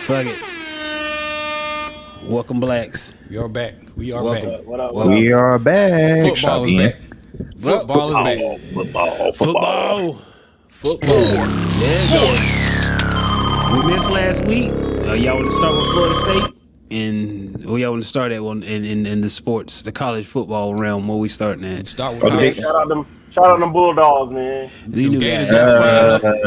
Fuck it. Welcome, blacks. We are back. We are Welcome. back. What up? We are back. Football is back. Football is back. Football. There it goes. We missed last week. Y'all want to start with Florida State? And y'all want to start at one in the sports, the college football realm? Where we starting at? Start with Okay, college. shout out them Bulldogs, man. You knew Gators that. got fired up.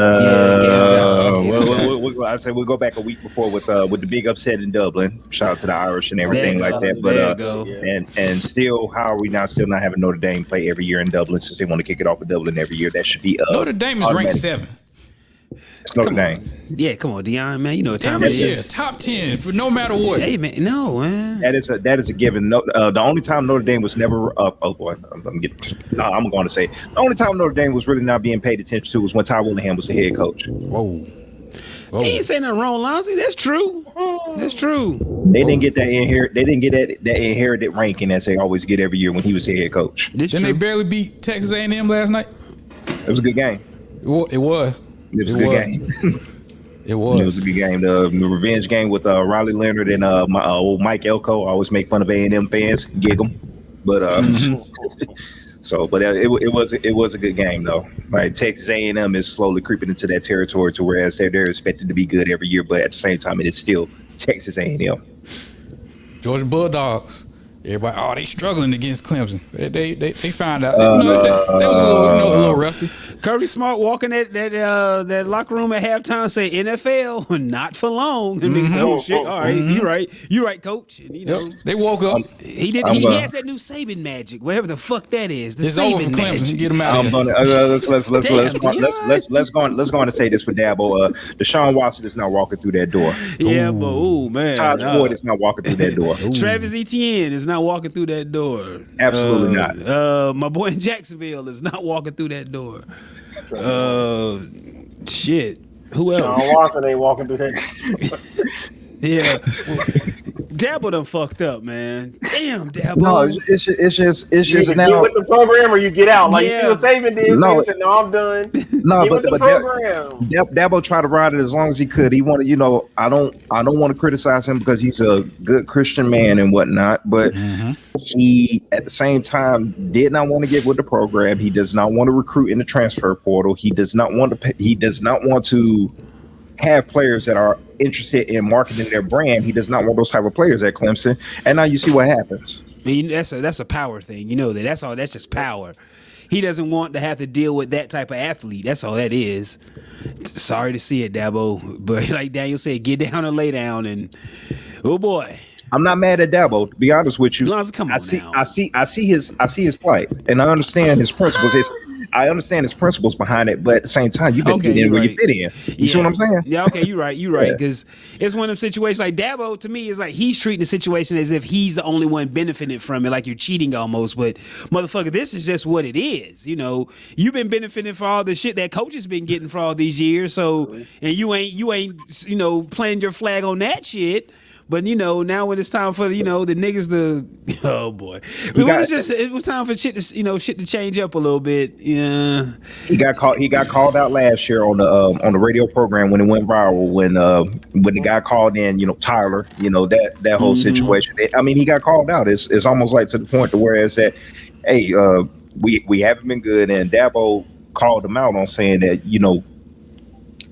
I say we'll go back a week before with the big upset in Dublin. Shout out to the Irish and everything There you like go. that. There you But go. and still, how are we still not having Notre Dame play every year in Dublin since they want to kick it off in Dublin every year? That should be Notre Dame is ranked automatic. 7. It's Notre Dame. Yeah, come on, Dion, man. You know what time Damn it it, is. yeah. Top 10 for no matter what. Hey, man. No, man. That is a given. No, the only time Notre Dame was never up. Oh boy, I'm going to say the only time Notre Dame was really not being paid attention to was when Ty Willingham was the head coach. Whoa. He ain't saying nothing wrong, Lonzy. That's true. That's true. They didn't get that inherited ranking as they always get every year when he was the head coach. That's Didn't they true. barely beat Texas A&M last night? It was a good game. It was. It was a good game. It It was was. a good game. The revenge game with Riley Leonard and my old Mike Elko. I always make fun of A&M fans, gig them, but it was a good game though. Like Texas A&M is slowly creeping into that territory to whereas they're expected to be good every year, but at the same time, it is still Texas A&M. Georgia Bulldogs. Everybody, they struggling against Clemson. They found out. That was a little rusty. Kirby Smart walking that locker room at halftime say NFL not for long. And niggas say, oh shit, all right, you right, coach. And, Yep. They woke up. he has that new Saban magic, whatever the fuck that is. The It's Saban over for Clemson. magic. Get them out of here. Let's go on to say this for Dabo. Deshaun Watson is not walking through that door. Yeah, but ooh man, Todd Ford is not walking through that door. Travis Etienne is not walking through that door. Absolutely not. My boy in Jacksonville is not walking through that door. Shit. Who else? John Watson ain't walking through that. Yeah. Dabo done fucked up, man. Damn, Dabo. No, it's just You either now. get with the program or you get out. Like Yeah. you see what Saban did. No. Saban said, "No, I'm done." No, Get with the but program. Dabo tried to ride it as long as he could. He wanted, I don't want to criticize him because he's a good Christian man and whatnot, but he at the same time did not want to get with the program. He does not want to recruit in the transfer portal. He does not want to have players that are interested in marketing their brand. He does not want those type of players at Clemson. And now you see what happens. I mean, that's a power thing. You know that. That's all. That's just power. He doesn't want to have to deal with that type of athlete. That's all that is. Sorry to see it, Dabo, but like Daniel said, get down and lay down. And oh boy, I'm not mad at Dabo, to be honest with you. Lonzo, come on now. I see his plight, and I understand his principles. I understand his principles behind it, but at the same time, you better get in where you fit in. You see what I'm saying? Yeah, okay, you're right. Because it's one of them situations like Dabo, to me, is like he's treating the situation as if he's the only one benefiting from it, like you're cheating almost. But motherfucker, this is just what it is. You've been benefiting for all the shit that coach has been getting for all these years. So, and you ain't planting your flag on that shit. But now when it's time for the niggas to oh boy, it was time for shit to change up a little bit. Yeah, he got called out last year on the radio program when it went viral when the guy called in Tyler that whole situation. He got called out. It's almost like to the point to where it's that hey we haven't been good, and Dabo called him out on saying that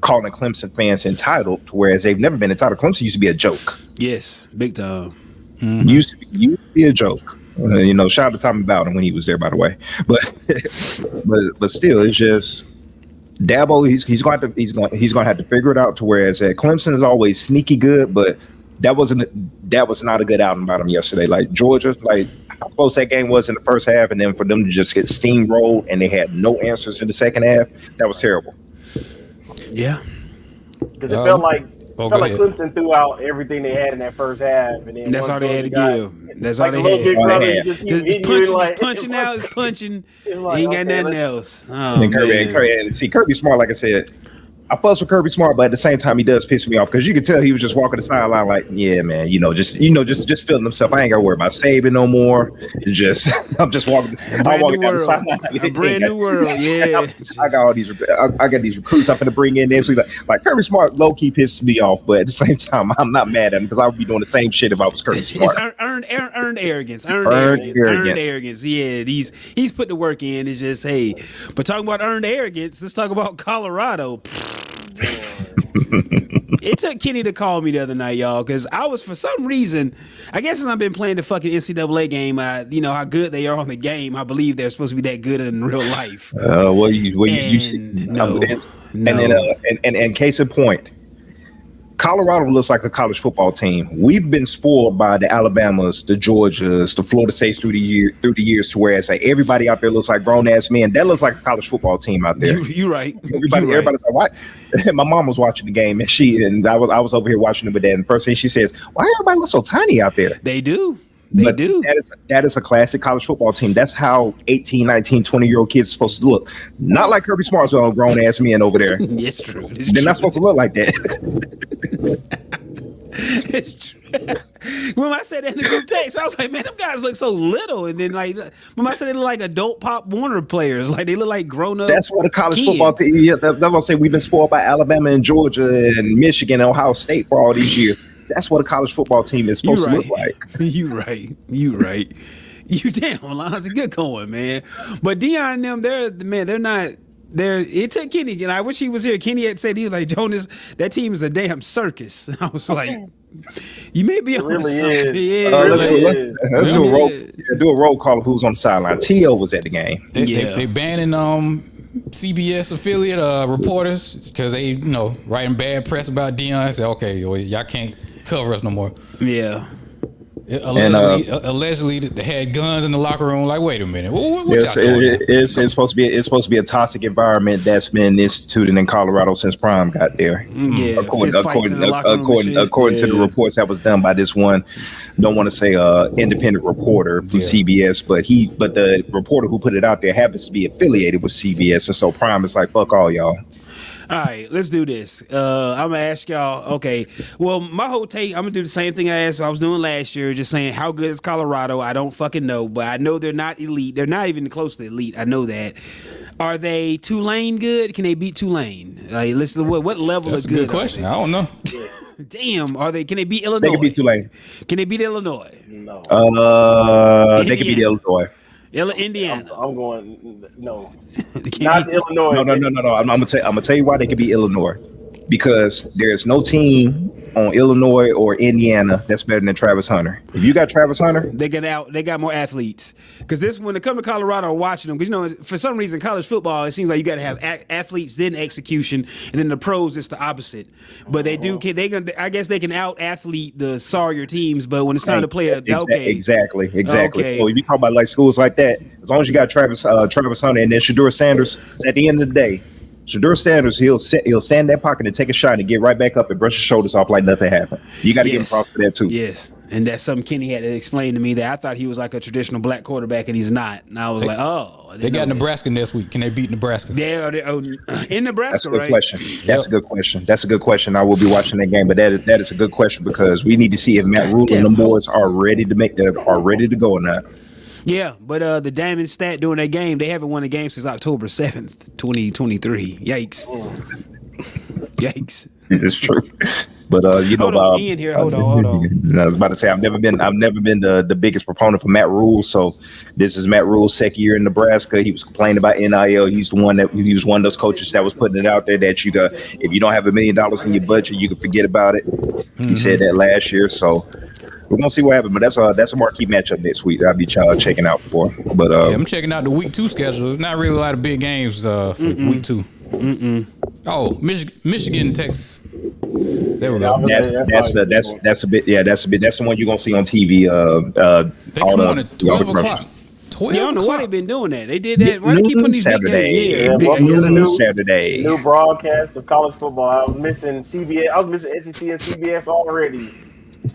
calling Clemson fans entitled, whereas they've never been entitled. Clemson used to be a joke. Yes, big time. Used to be a joke. Shout out to Tommy Bowden when he was there, by the way. But still, it's just Dabo. He's going to have to figure it out. To whereas at Clemson is always sneaky good, but that was not a good outing by them yesterday. Like Georgia, like how close that game was in the first half, and then for them to just get steamrolled and they had no answers in the second half, that was terrible. Yeah, Because it felt like Clemson threw out everything they had in that first half, and then that's all they had to give. That's all like they had. big brother just keep It's hitting punching, you like it's punching out, it's punching. It's like, He ain't got okay, nothing let's- else. Oh, And man. Kirby Smart, like I said, I fuss with Kirby Smart, but at the same time, he does piss me off because you can tell he was just walking the sideline like, yeah, man, just feeling himself. I ain't gotta worry about saving no more. I'm just walking. I'm walking down the sideline. A brand new world, yeah. I got all these. I got these recruits I'm gonna bring in there. So like Kirby Smart, low key pisses me off, but at the same time, I'm not mad at him because I would be doing the same shit if I was Kirby Smart. It's earned arrogance. Earned arrogance. Yeah, he's put the work in. It's just but talking about earned arrogance, let's talk about Colorado. It took Kenny to call me the other night, y'all, because I was, for some reason, I guess since I've been playing the fucking NCAA game, you know how good they are on the game. I believe they're supposed to be that good in real life. You see, no. And case in point, Colorado looks like a college football team. We've been spoiled by the Alabamas, the Georgias, the Florida States through the years, to where it's like everybody out there looks like grown ass men. That looks like a college football team out there. You're right. Everybody's like, why? My mom was watching the game, and I was over here watching it with that. And the first thing she says, "Why everybody look so tiny out there?" They do. They do. That is a classic college football team. That's how 18, 19, 20-year-old kids are supposed to look. Not like Kirby Smart's all grown ass men over there. It's true. They're not supposed to look like that. It's true. When I said that in the group text, I was like, man, them guys look so little. And then when I said they look like adult Pop Warner players, like they look like grown up. That's what a college football team. Yeah, that's what I'm saying. We've been spoiled by Alabama and Georgia and Michigan and Ohio State for all these years. That's what a college football team is supposed to look like. You right. You damn, Lonzo, good going, man. But Deion and them, they're not. It took Kenny again. I wish he was here. Kenny had said, he was like, Jonas, that team is a damn circus. I was like, you may be on something. Yeah, let's do a roll call of who's on the sideline. T.O. was at the game. They banning CBS affiliate reporters because they writing bad press about Deion. Say, okay, y'all can't cover us no more. Yeah. Allegedly, they had guns in the locker room. Like, wait a minute, what y'all doing? It's supposed to be a toxic environment that's been instituted in Colorado since Prime got there. Yeah, according to the reports that was done by this one, don't want to say independent reporter from CBS, but the reporter who put it out there happens to be affiliated with CBS, and so Prime is like, fuck all y'all. All right, let's do this. I'm gonna ask y'all. Okay, well, my whole take, I'm gonna do the same thing I was doing last year, just saying how good is Colorado. I don't fucking know, but I know they're not elite. They're not even close to elite. I know that. Are they Tulane good? Can they beat Tulane? Like, listen, what level That's of good? That's a good question. I don't know. Damn, can they beat Illinois? They can beat Tulane. Can they beat Illinois? No. They can beat Illinois. Indiana. I'm going no. Not Illinois. No. I'm gonna tell you why they could be Illinois, because there's no team on Illinois or Indiana that's better than Travis Hunter. If you got Travis Hunter, they got more athletes. Because when they come to Colorado, watching them, because for some reason college football, it seems like you got to have athletes, then execution, and then the pros it's the opposite. But I guess they can out athlete the sorrier teams. But when it's time to play, exactly. Okay. So if you talk about like schools like that, as long as you got Travis Hunter and then Shedeur Sanders, at the end of the day, Shedeur Sanders, he'll stand in that pocket and take a shot and get right back up and brush his shoulders off like nothing happened. You got to give him props for that too. Yes, and that's something Kenny had to explain to me, that I thought he was like a traditional black quarterback and he's not. And I was like, oh. They got Nebraska this week. Can they beat Nebraska? In Nebraska, That's a good right? question. That's a good question. That's a good question. I will be watching that game, but that is a good question because we need to see if Matt Rule and the boys are ready to go or not. Yeah, but the Diamond stat during that game, they haven't won a game since October 7th, 2023. Yikes. Yikes. It's true. But hold on, Ian here. Hold on. I was about to say I've never been the biggest proponent for Matt Rule. So this is Matt Rule's second year in Nebraska. He was complaining about NIL. He was one of those coaches that was putting it out there that if you don't have $1 million in your budget, you can forget about it. He said that last year. So we're gonna see what happens, but that's a marquee matchup next week. I'll be checking out for. But I'm checking out the week 2 schedule. There's not really a lot of big games for week 2. Oh, Michigan, Texas. There we go. That's the one you're gonna see on TV. They come on at 12 o'clock. 12 I don't know why they've been doing that. They did that. Why they keep putting these Saturday? Saturday. New broadcast of college football. I was missing CBS. I was missing SEC and CBS already.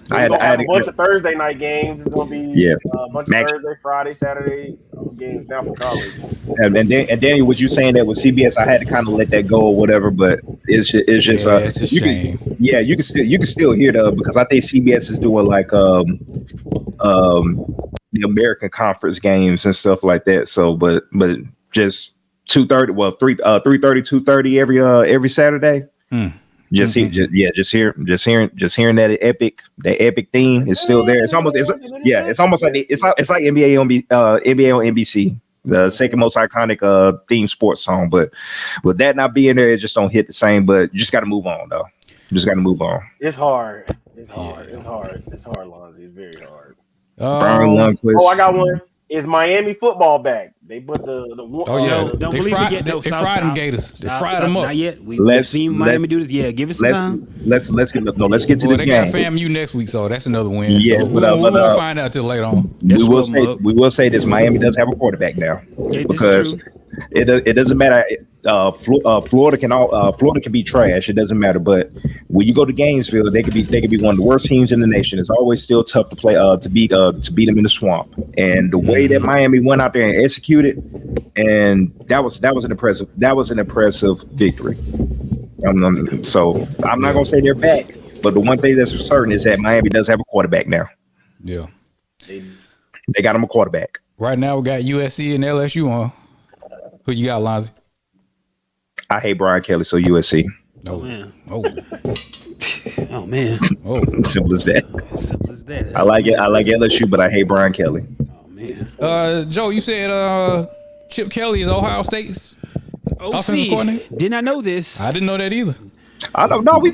I had a bunch of Thursday night games. It's going to be a bunch of Thursday, Friday, Saturday games now for college. And Daniel, was you saying that with CBS, I had to kind of let that go or whatever, but it's just it's a shame. You can still hear because I think CBS is doing like the American Conference games and stuff like that. So, but just 2:30, 3:30, 2:30 every Saturday. Just hearing that epic theme is still there. It's almost like NBA on NBC, the second most iconic theme sports song. But with that not being there, it just don't hit the same. But you just got to move on, though. Just got to move on. It's hard. It's hard, Lonzy. It's very hard. I got one. Is Miami football back? They put the don't believe it yet. No, they fried them Gators. They fried them up. Not yet. We've seen Miami do this. Yeah, give it some time. Let's get to this game. They got FAMU next week, so that's another win. Yeah, so we won't find out till later on. We will say this: Miami does have a quarterback now, because it doesn't matter. Florida can be trash. It doesn't matter. But when you go to Gainesville, they could be one of the worst teams in the nation. It's always still tough to play to beat them in the swamp. And the way that Miami went out there and executed, and that was an impressive victory. So I'm not gonna say they're back, but the one thing that's for certain is that Miami does have a quarterback now. Yeah, they got him a quarterback. Right now we got USC and LSU on. Who you got, Lonzy? I hate Brian Kelly, so USC. Oh man. Oh man. Simple as that. Simple as that. I like LSU, but I hate Brian Kelly. Oh man. Joe, you said Chip Kelly is Ohio State's offensive coordinator? Did not know this. I didn't know that either. I don't know. We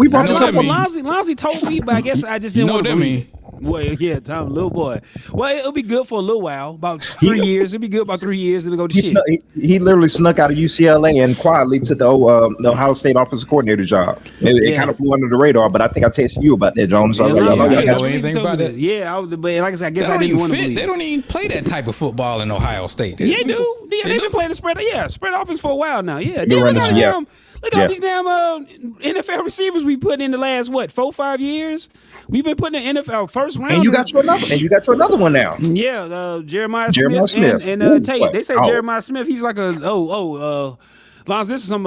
brought this up. Lonzy told me, but I guess I just didn't want to believe. Well, yeah, Tom, little boy. Well, it'll be good for a little while, about 3 years. It'll be good about 3 years, and it'll go to shit. He literally snuck out of UCLA and quietly took the Ohio State offensive coordinator job. It kind of flew under the radar, but I think I texted you about that, Jonas. I didn't know anything about that. Yeah, but like I said, I guess I didn't want to believe. They don't even play that type of football in Ohio State. Yeah, they do. Yeah, they've been playing the spread offense for a while now. Yeah, look at all these damn NFL receivers we put in the last 4-5 years. We've been putting in the NFL first round. And you got your another one now. Yeah, Jeremiah Smith and Tate. They say Jeremiah Smith. He's like Lonzy, this is some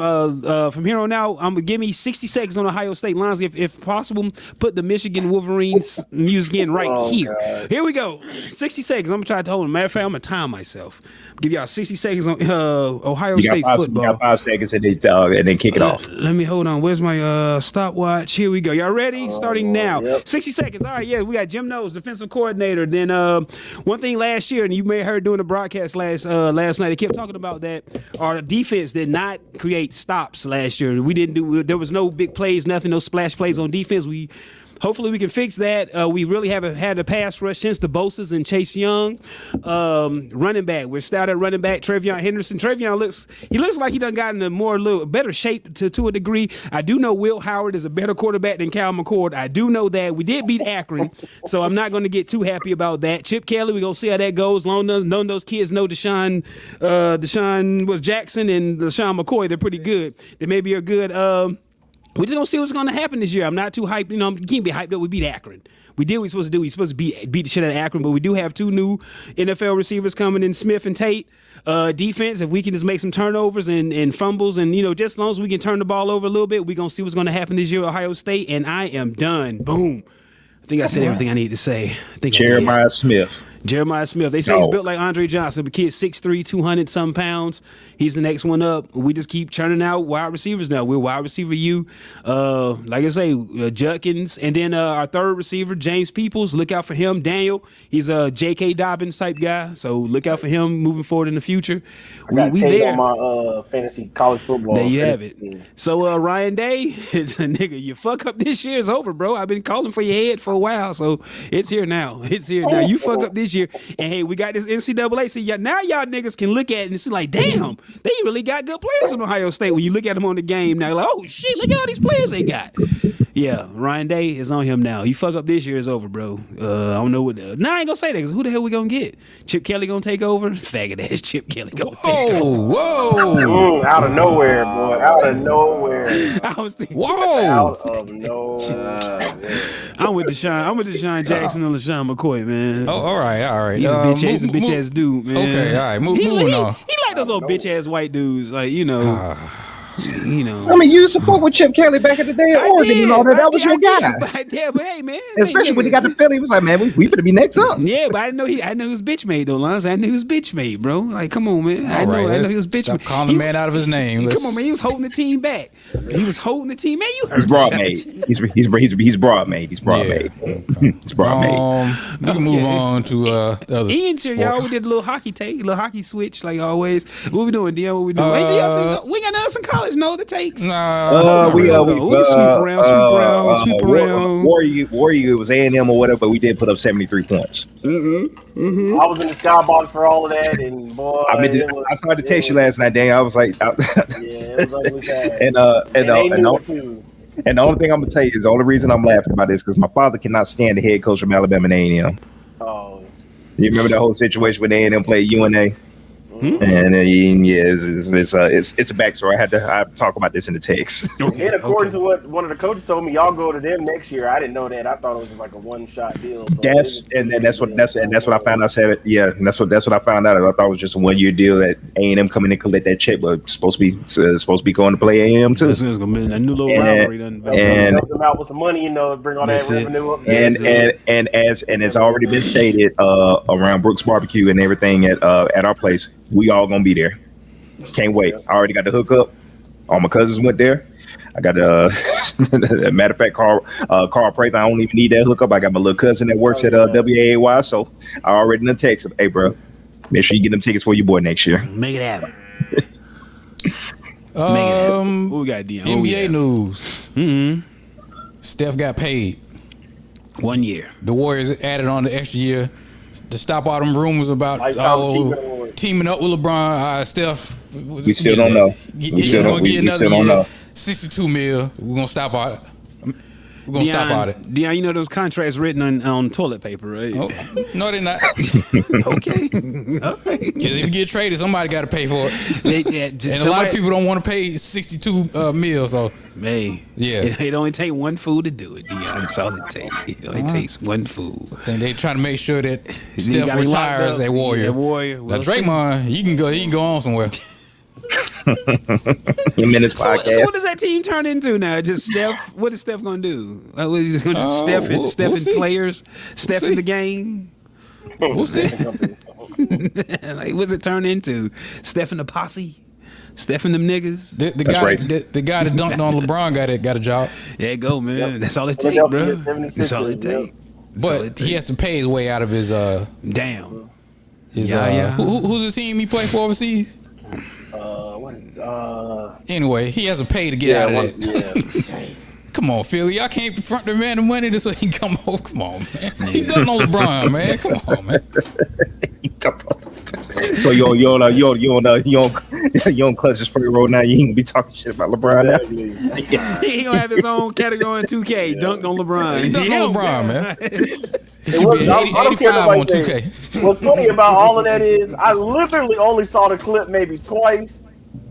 from here on out. I'm gonna give me 60 seconds on Ohio State. Lonzy, if possible, put the Michigan Wolverines music in here. God. Here we go. 60 seconds. I'm gonna try to hold them. Matter of fact, I'm gonna time myself. Give y'all 60 seconds on Ohio State football. You got 5 seconds and then kick it off. Let me hold on. Where's my stopwatch? Here we go. Y'all ready? Starting now. Yep. 60 seconds. All right. Yeah, we got Jim Knowles, defensive coordinator. Then one thing last year, and you may have heard during the broadcast last night, they kept talking about that our defense did not create stops last year. There was no big plays, nothing, no splash plays on defense. Hopefully we can fix that. We really haven't had a pass rush since the Bosa's and Chase Young. Running back, we're stout at running back. Trevion Henderson. Trevion looks like he done gotten a better shape to a degree. I do know Will Howard is a better quarterback than Cal McCord. I do know that. We did beat Akron, so I'm not going to get too happy about that. Chip Kelly, we're going to see how that goes. None of those kids know Deshaun was Jackson and LaShawn McCoy. They're pretty good. They maybe are good. We're just gonna see what's gonna happen this year. I'm not too hyped. You can't be hyped up. We beat Akron. We did what we're supposed to do. We're supposed to beat the shit out of Akron, but we do have 2 new NFL receivers coming in, Smith and Tate. Defense, if we can just make some turnovers and fumbles, and just as long as we can turn the ball over a little bit, we're gonna see what's gonna happen this year at Ohio State. And I am done. Boom. I think I said everything I need to say. Jeremiah Smith. They say he's built like Andre Johnson. The kid's 6'3", 200-some pounds. He's the next one up. We just keep churning out wide receivers now. We're wide receiver U. Like I say, Judkins. And then our third receiver, James Peoples. Look out for him. Daniel, he's a J.K. Dobbins type guy. So look out for him moving forward in the future. We there. On my fantasy college football. There you have it. So Ryan Day, it's a nigga. You fuck up this year, it's over, bro. I've been calling for your head for a while. So it's here now. You fuck up this year. And hey, we got this NCAA. So now y'all niggas can look at it and see like, damn, they really got good players in Ohio State. When you look at them on the game now, like, oh shit, look at all these players they got. Yeah, Ryan Day is on him now. You fuck up this year, it's over, bro. I don't know what. I ain't gonna say that because who the hell we gonna get? Chip Kelly gonna take over? Faggot ass Chip Kelly gonna take over. Whoa! Out of nowhere, boy. Out of nowhere. I was thinking, whoa! Out of nowhere. I'm with Deshaun Jackson and LaShawn McCoy, man. Oh, all right. He's a bitch ass dude, man. Okay, all right. Moving on. He like those old bitch ass white dudes, like You know, I mean, you support with Chip Kelly back in the day in Oregon and all that. That was your guy. But hey, man. Especially when he got to Philly, he was like, man, we finna be next up. Yeah, but I didn't know he was bitch made though, Lonzo. I knew he was bitch made, bro. Like, come on, man. I know he was bitch made. Calling the man out of his name. Come on, man. He was holding the team back. He was holding the team. Man, you heard. He's broad made. He's broad made. He's broad made. He's broad made. We can move on to the other. Ian, y'all, we did a little hockey take, a little hockey switch, like always. What we doing, Dion? What we doing? We got nothing in college. No, the takes. Nah, we can sweep around. Warrior was A&M or whatever, but we did put up 73 points. I was in the skybox for all of that, and boy, I started to text you last night, Dang. I was like, it was ugly bad. And the only thing I'm gonna tell you is the only reason I'm laughing about this because my father cannot stand the head coach from Alabama and A&M. Oh, you remember that whole situation when A&M played UNA? And it's a backstory. I have to talk about this in the text. Okay. And according to what one of the coaches told me, y'all go to them next year. I didn't know that. I thought it was like a one-shot deal. So that's what I found out. That's what I found out. I thought it was just a 1-year deal that A&M coming in and collect that check, but supposed to be going to play A&M too. It's gonna be a new little rivalry. And them out with some money, bring all that revenue up. And it's already been stated around Brooks Barbecue and everything at our place. We all gonna be there. Can't wait. I already got the hookup. All my cousins went there. I got matter of fact, Carl Prather. I don't even need that hookup. I got my little cousin that works at WAAY, so I already done text him. Hey, bro, make sure you get them tickets for your boy next year. Make it happen. What we got, Dion? NBA news. Steph got paid 1 year. The Warriors added on the extra year to stop all them rumors about teaming up with LeBron. Steph, we still don't know. We still don't know. 62 mil. We're gonna stop all it. We're gonna stop all it. Dion, you know those contracts written on toilet paper, right? Oh, no, they're not. Okay. All right. Because if you get traded, somebody got to pay for it. And a lot of people don't want to pay 62 mil. So, hey, it only takes one fool to do it, Dion. That's all it takes. It only takes one fool. I think they trying to make sure that Steph retires at Warrior. Now, Draymond, he can go on somewhere. Minutes so what does that team turn into now? Just Steph? What is Steph gonna do? What is he just gonna do? Steph and players? Steph in the game? We'll see. Like, what's it turn into? Steph and the posse? Steph and them niggas? The guy that dunked on LeBron got a job. There you go, man. Yep. That's all it takes, bro. That's all it takes. But he has to pay his way out of his damn. Who's the team he played for overseas? Anyway, he has to pay to get out of it. Come on, Philly. I can't front the man the money so he can come home. Come on, man. He done on LeBron, man. Come on, man. So you don't clutch the spray roll now. You ain't gonna be talking shit about LeBron now. He gonna have his own category in 2K. Dunked on LeBron. He dunked on LeBron, man. It should be 85 on 2K. What's funny about all of that is I literally only saw the clip maybe twice.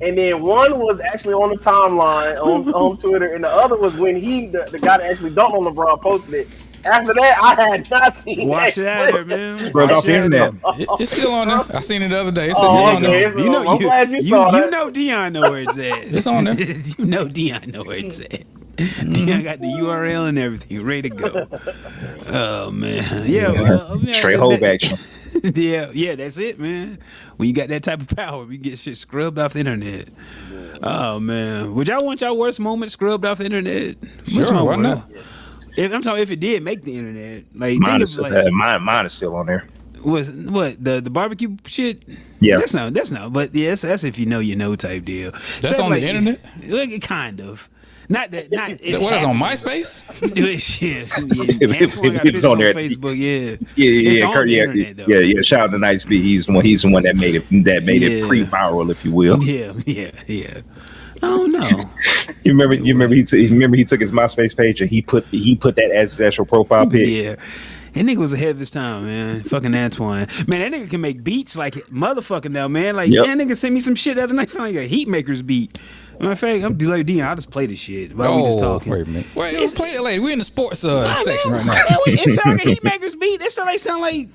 And then one was actually on the timeline on Twitter, and the other was when the guy that actually dunked on LeBron posted it. After that, I had not seen Watch it out there, man. Spread off the internet. It's still on there. I seen it the other day. It's on there. I'm glad you saw that. You know Dion know where it's at. It's on there. You know Dion know where it's at. Dion got the URL and everything ready to go. Oh man, straight hold action. Yeah, that's it, man. When you got that type of power, you get shit scrubbed off the internet. Oh man, would y'all want y'all worst moment scrubbed off the internet? Sure, why not? I'm talking if it did make the internet. Like mine is still on there. Was what the barbecue shit? Yeah, that's not. But yes, that's if you know type deal. That's on the internet. Like kind of. Not that. Not what is on MySpace? It's on there. Facebook. Yeah. It's on the internet, though. Yeah. Shout out to Nice B. He's the one that made it pre-viral, if you will. Yeah. I don't know. You remember he took his MySpace page and he put that as his actual profile pic. Yeah. That nigga was ahead of his time, man. Fucking Antoine. Man, that nigga can make beats like motherfucking now, man. Like, that nigga sent me some shit the other night, sound like a Heatmaker's beat. Matter of fact, I'm delayed Dion. I'll just play the shit while we just talking. Wait a minute. Let's play it later. We're in the sports section right now. It sound like a Heatmaker's beat. It sound like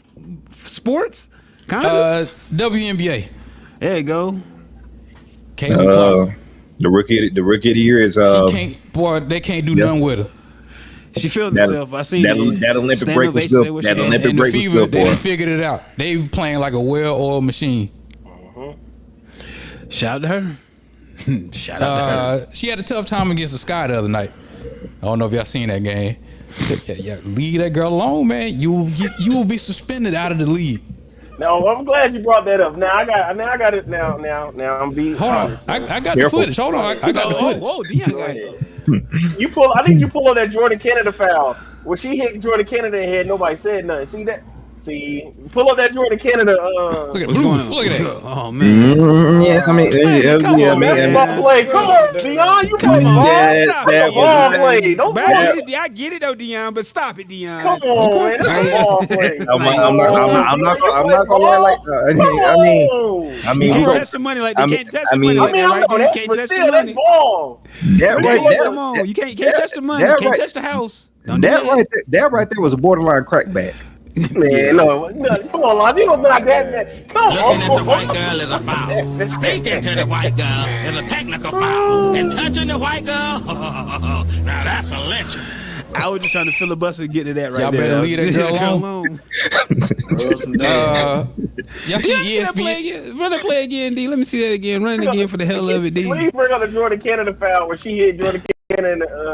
sports. Kind of. WNBA. There you go. Caitlin Clark. The rookie of the year is she can't. Boy, they can't do nothing with her. She feeling herself. I seen that Olympic break was good. That Olympic break was good. They figured it out. They playing like a well-oiled machine. Shout out to her. Shout out to her. She had a tough time against the Sky the other night. I don't know if y'all seen that game. Yeah, leave that girl alone, man. You will be suspended out of the league. No, I'm glad you brought that up. Now I got it. Now I'm being. Hold on, I got the footage. Hold on, I got the footage. Whoa, Dion got it. I think you pull on that Jordan Canada foul when she hit Jordan Canada in the head. Nobody said nothing. See that? See, pull up that Jordan Canada. Look at Bruce. Look at that. Oh man. Yeah, I mean, that's ball play. Come on, Dion, you play ball. That's ball play. Don't I get it though, Dion, but stop it, Dion. Come on, man. That's a ball play. I'm not gonna lie like that. I mean, you can't touch the money like that. You can't touch the money like that, right? You can't touch the money. That right there. Come on, you can't touch the money. You can't touch the house. That right there was a borderline crackback. Man, no, come on, Lon. You don't knock that man. Come on. Looking at the white girl is a foul. Speaking to the white girl is a technical foul. And touching the white girl, now that's a lynch. I was just trying to filibuster and get to that right y'all there. Y'all better leave that girl alone. Y'all see ESPN? Run a play again, D. Let me see that again. Run it again for the hell of it, D. Please bring up the Jordan Canada foul where she hit Jordan Canada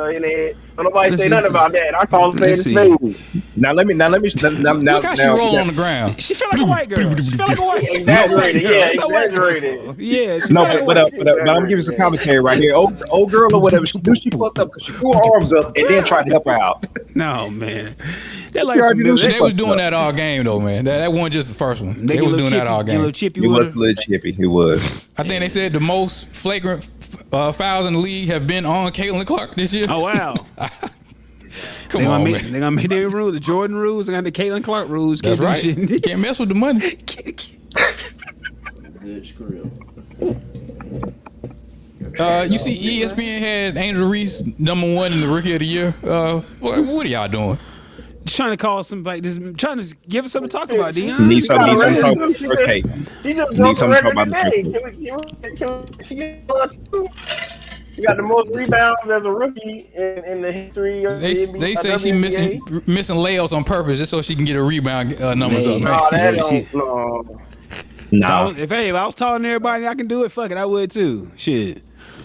in the head. Nobody say nothing about that. I call it baby. Now let me. Look how she roll on the ground. She feel like a white girl. She feel like a white girl. Exaggerated. Yeah, exaggerated. Yeah. No, but I'm gonna give you some commentary right here. Old girl or whatever she fucked up because she threw her arms up and then tried to help her out. No, man. They was doing that all game though, man. That wasn't just the first one. They was doing that all game. He was a little chippy. He was. I think they said the most flagrant fouls in the league have been on Caitlin Clark this year. Oh wow. Come on, man. They're gonna make their rule, the Jordan rules, and the Caitlin Clark rules. That's right. You can't mess with the money. Good screw. You see, ESPN had Angel Reese #1 in the Rookie of the Year. What are y'all doing? Just trying to call somebody. Just trying to give us something to talk about, Dion. Need something to talk about first. Hey, need something to talk about She got the most rebounds as a rookie in the history of the NBA. They say she's missing layups on purpose just so she can get her rebound numbers up. Man. No. If I was telling everybody I can do it, fuck it, I would too. Shit.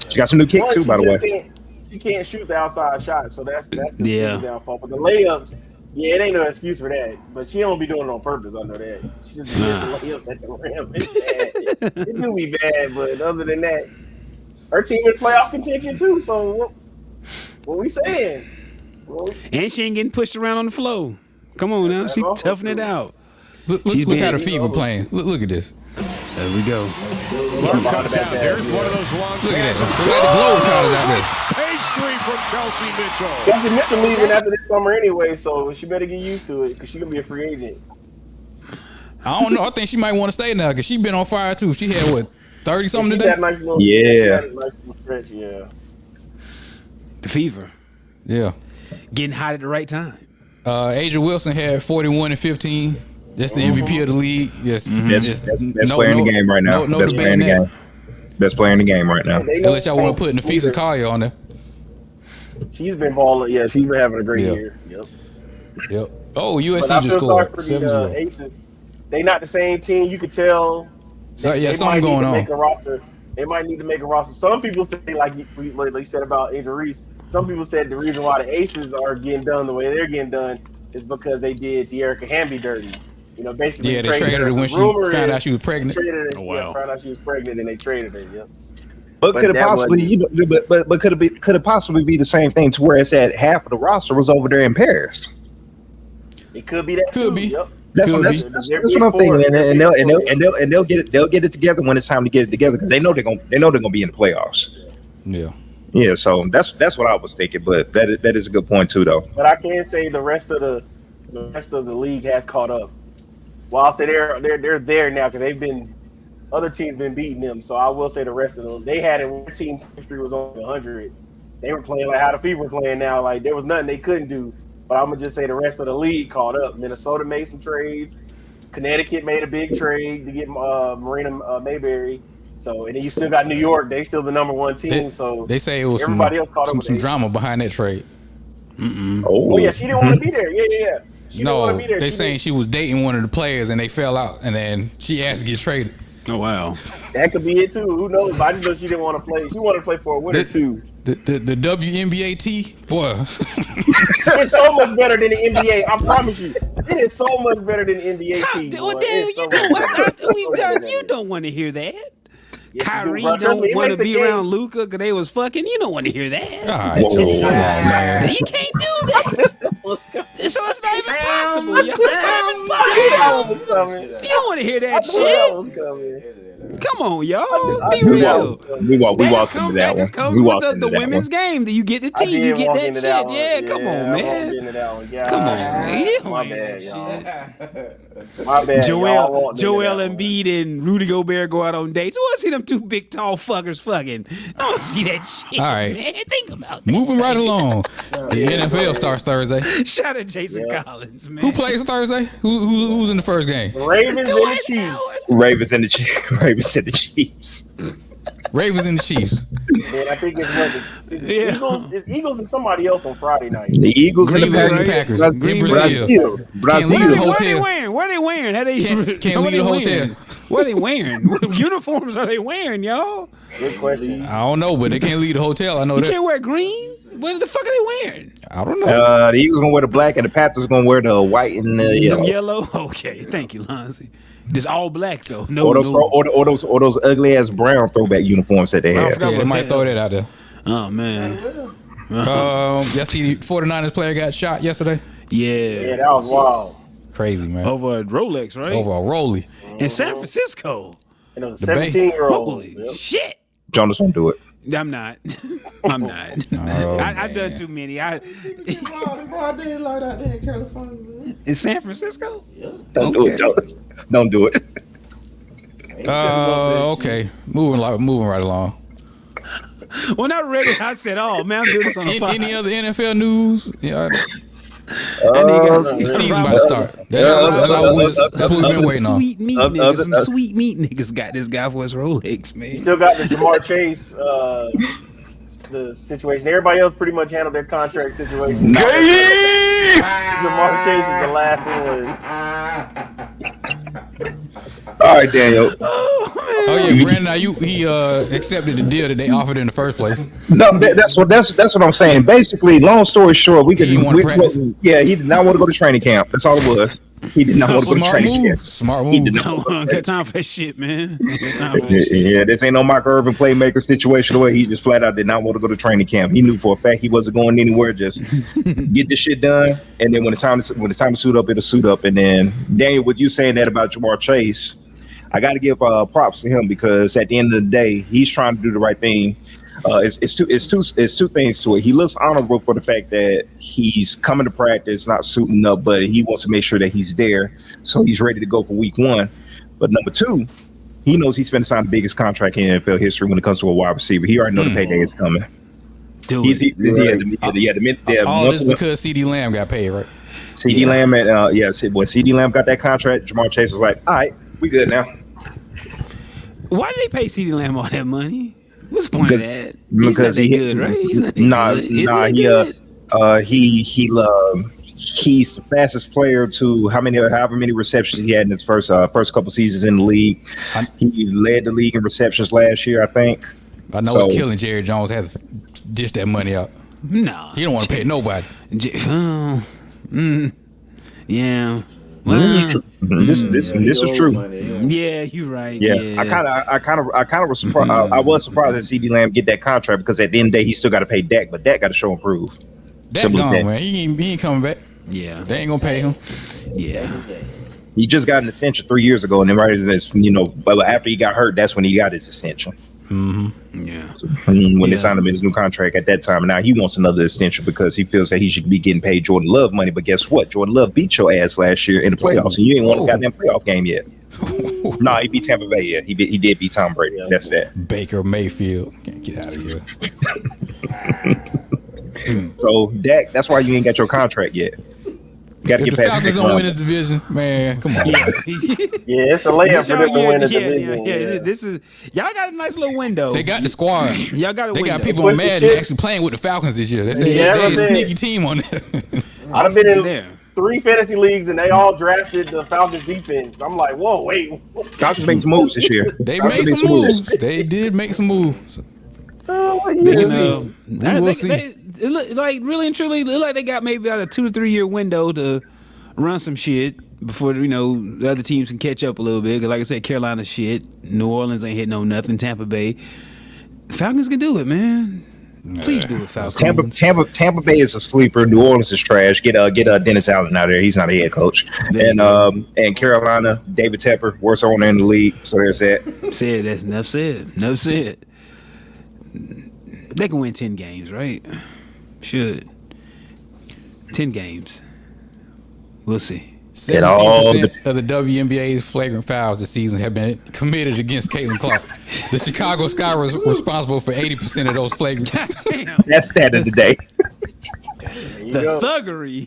She got some new kicks too, by the way. She can't shoot the outside shot, so that's the downfall. But the layups, it ain't no excuse for that. But she don't be doing it on purpose. I know that. She just layups at the rim. It's bad. It do be bad, but other than that, her team in playoff contention too. So what we saying? And she ain't getting pushed around on the floor. Come on now, she toughing it out. Look how the Fever playing. Look at this. There we go. Here's one of those long. Look at that. Look at the globe shot is out there. Pastry from Chelsea Mitchell. Chelsea Mitchell leaving after this summer anyway, so she better get used to it because she's gonna be a free agent. I don't know. I think she might want to stay now because she been on fire too. She had what 30 something today. Nice little, stretch, yeah. The Fever. Yeah. Getting hot at the right time. Asia Wilson had 41 and 15. That's the MVP of the league. Yes, best player in the game right now. Best player in the game. Best player in the game right now. Unless y'all want to put Nafisa Collier on there. She's been balling. Yeah, she's been having a great year. Yep. Oh, USC just scored. The Aces. They not the same team. You could tell. Something going on. Make a roster. They might need to make a roster. Some people say, like you said about Angel Reese, some people said the reason why the Aces are getting done the way they're getting done is because they did De'Erica Hamby dirty. Basically, they traded her when she found out she was pregnant. Oh wow! Found out she was pregnant and they traded her. Yep. But could it possibly, but could it possibly be the same thing to where it's that half of the roster was over there in Paris? It could be that. Could be. Yep. That's what I'm thinking, and they'll get it together when it's time to get it together because they know they're gonna be in the playoffs. Yeah. Yeah, so that's what I was thinking, but that is a good point too, though. But I can say the rest of the league has caught up. While they're there now because other teams been beating them. So I will say the rest of them they had it when their team history was on 100. They were playing like how the Fever were playing now. Like there was nothing they couldn't do. But I'm gonna just say the rest of the league caught up. Minnesota made some trades. Connecticut made a big trade to get Marina Mayberry. So, and then you still got New York. They still the number one team. They say it was everybody else caught up with some drama behind that trade. Oh yeah, she didn't want to be there. Yeah. She didn't want to be there. They saying she was dating one of the players and they fell out, and then she asked to get traded. Oh wow, that could be it too. Who knows? But I just know she didn't want to play. She wanted to play for a winner too. The WNBA boy. It's so much better than the NBA. I promise you, it is so much better than the NBA team. Well, damn, you don't want to hear that. Kyrie don't want to be around Luka because they was fucking. You don't want to hear that. All right, man. You can't do that. So it's not even possible. You don't want to hear that shit. Come on, y'all. Be real. We walked into that one. That just comes with the women's game. That you get the team, you get that shit. Yeah, come on, man. Come on, man. My bad, y'all. My bad. Joel Embiid and Rudy Gobert go out on dates. I want to see them two big tall fuckers fucking. I want to see that shit. All right, man. Think about that. Moving right along. The NFL starts Thursday. Shout out Jason Collins, man. Who plays Thursday? Who's in the first game? Ravens and the Chiefs. Ravens and the Chiefs. Ravens and the Chiefs. Man, I think it's Eagles and somebody else on Friday night. The Eagles and the Packers. Brazil. What are they wearing? What are they wearing? Can't leave the hotel. What are they wearing? What uniforms are they wearing, y'all? Good question. I don't know, but they can't leave the hotel. I know that. You can't wear green? What the fuck are they wearing? I don't know. The Eagles gonna wear the black and the Panthers gonna wear the white and the yellow. Yellow? Okay, thank you, Lonzy. Just all black though. No, or those ugly ass brown throwback uniforms that they have. Yeah, they might throw that out there. Oh man. Y'all see the 49ers player got shot yesterday? Yeah, that was wild. Crazy, man. Over a Rolex, right? Over a Rollie. In San Francisco. And it was a 17-year-old. Holy shit. Jonas won't do it. I'm not. I'm not. I've done too many. In San Francisco? Yeah. Don't do it, Jonas. Don't do it. Okay. Moving right along. Well, not ready. I said, "Oh man, I'm doing this on the podcast." Any other NFL news? Yeah. The season about to start. That's what we've been waiting on. Sweet meat niggas. Some sweet meat niggas got this guy for his Rolex, man. You still got the Jamar Chase the situation. Everybody else pretty much handled their contract situation. Jamar Chase is the last one. All right, Daniel. Oh yeah, Brandon. He accepted the deal that they offered in the first place. No, that's what I'm saying. Basically, long story short, he did not want to go to training camp. That's all it was. He did not want to go to training camp. Smart move. He did not got time for that shit, man. Yeah, this ain't no Michael Irvin playmaker situation where he just flat out did not want to go to training camp. He knew for a fact he wasn't going anywhere. Just get this shit done, and then when it's time to suit up, it'll suit up. And then Daniel, with you saying that about Jamar Chase, I got to give props to him because at the end of the day, he's trying to do the right thing. It's two things to it. He looks honorable for the fact that he's coming to practice, not suiting up, but he wants to make sure that he's there, so he's ready to go for week one. But number two, he knows he's going to sign the biggest contract in NFL history when it comes to a wide receiver. He already knows the payday is coming. All this because CD Lamb got paid, right? CD Lamb, when CD Lamb got that contract, Jamar Chase was like, "All right, we good now." Why did they pay CD Lamb all that money? What's the point of that? Because he's good, right? He's the fastest player to however many receptions he had in his first couple seasons in the league. He led the league in receptions last year, I think. I know it's killing Jerry Jones has to dish that money out. No, he don't want to pay nobody. Yeah. This is true. Yeah, you're right. Yeah. I kind of was surprised. I was surprised that CD Lamb get that contract because at the end of the day he still got to pay Dak, but Dak got to show and prove. Dak gone, man. He ain't coming back. Yeah, they ain't gonna pay him. Yeah. He just got an extension 3 years ago, and then after he got hurt, that's when he got his extension. Mm-hmm. Yeah. When they signed him in his new contract at that time, and now he wants another extension because he feels that he should be getting paid Jordan Love money. But guess what? Jordan Love beat your ass last year in the playoffs, and you ain't won a goddamn playoff game yet. No, he beat Tampa Bay. Yeah, he did beat Tom Brady. That's that. Baker Mayfield can't get out of here. So Dak, that's why you ain't got your contract yet. Got to If get the past Falcons Nick don't Chubb. win this division, man, come on. Yeah, it's a layup for them to win the division. Yeah. This is y'all got a nice little window. They got the squad. Y'all got a They window. got people Push on the Madden chips. actually playing with the Falcons this year. They say Yeah, they a that's it. sneaky team on this. I've been in there. 3 fantasy leagues and they all drafted the Falcons defense. I'm like, whoa, wait. Falcons make some moves this year. They Falcons made some moves. They did make some moves. What We year will is see. it? We will see. It look like really and truly, it look like they got maybe about a 2 to 3 year window to run some shit before the other teams can catch up a little bit. 'Cause like I said, Carolina shit, New Orleans ain't hitting on nothing. Tampa Bay, Falcons can do it, man. Please do it, Falcons. Tampa Bay is a sleeper. New Orleans is trash. Get Dennis Allen out of there. He's not a head coach. And Carolina, David Tepper, worst owner in the league. So there's that. Said that's enough said. Enough said. They can win 10 games, right? Should 10 games. We'll see. 17% of the WNBA's flagrant fouls this season have been committed against Caitlin Clark. The Chicago Sky was responsible for 80% of those flagrant. Damn. That's stat of the day. The thuggery.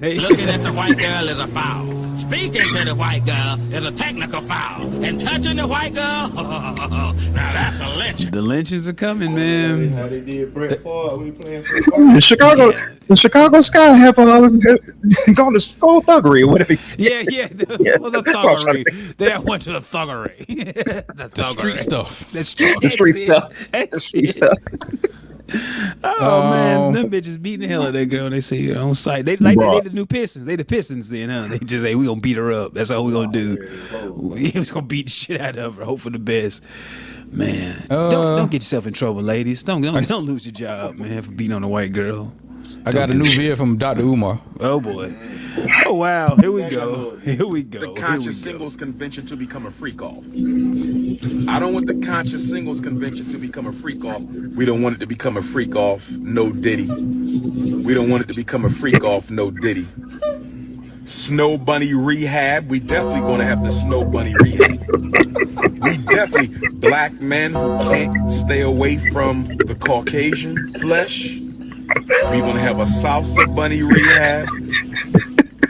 they Looking at the white girl is a foul. Speaking to the white girl is a technical foul. And touching the white girl, now that's a lynch. The lynchings are coming, man. How they did Brett Favre when he playing for The Chicago Sky have gone to skull thuggery or whatever. Yeah. The that's what I'm trying to thuggery. They went to the thuggery. The street stuff. The street stuff. That's The street it. stuff. Oh man, them bitches beating the hell out of that girl. They see her on site. They the new Pistons. They the Pistons then, huh? They just say we gonna beat her up. That's all we gonna do. We was gonna beat the shit out of her. Hope for the best. Man, don't get yourself in trouble, ladies. Don't lose your job, man, for beating on a white girl. I got a new video from Dr. Umar. Oh boy. Oh wow. Here we go. The conscious singles convention to become a freak off. I don't want the conscious singles convention to become a freak off. We don't want it to become a freak off, no Diddy. We don't want it to become a freak off, no Diddy. Snow Bunny rehab. We definitely gonna have the Snow Bunny rehab. We definitely, black men who can't stay away from the Caucasian flesh. We're gonna have a salsa bunny rehab,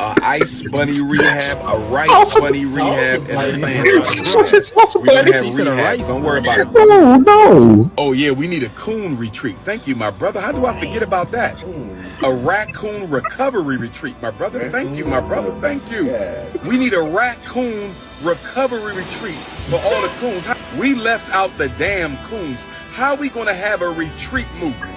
a ice bunny rehab, a rice bunny rehab, and a sand bunny. We're gonna have rehab. Don't worry about it. Oh no! Oh yeah, we need a coon retreat. Thank you, my brother. How do I forget about that? A raccoon recovery retreat, my brother. Thank you, my brother. Thank you. We need a raccoon recovery retreat for all the coons. We left out the damn coons. How are we gonna have a retreat movement?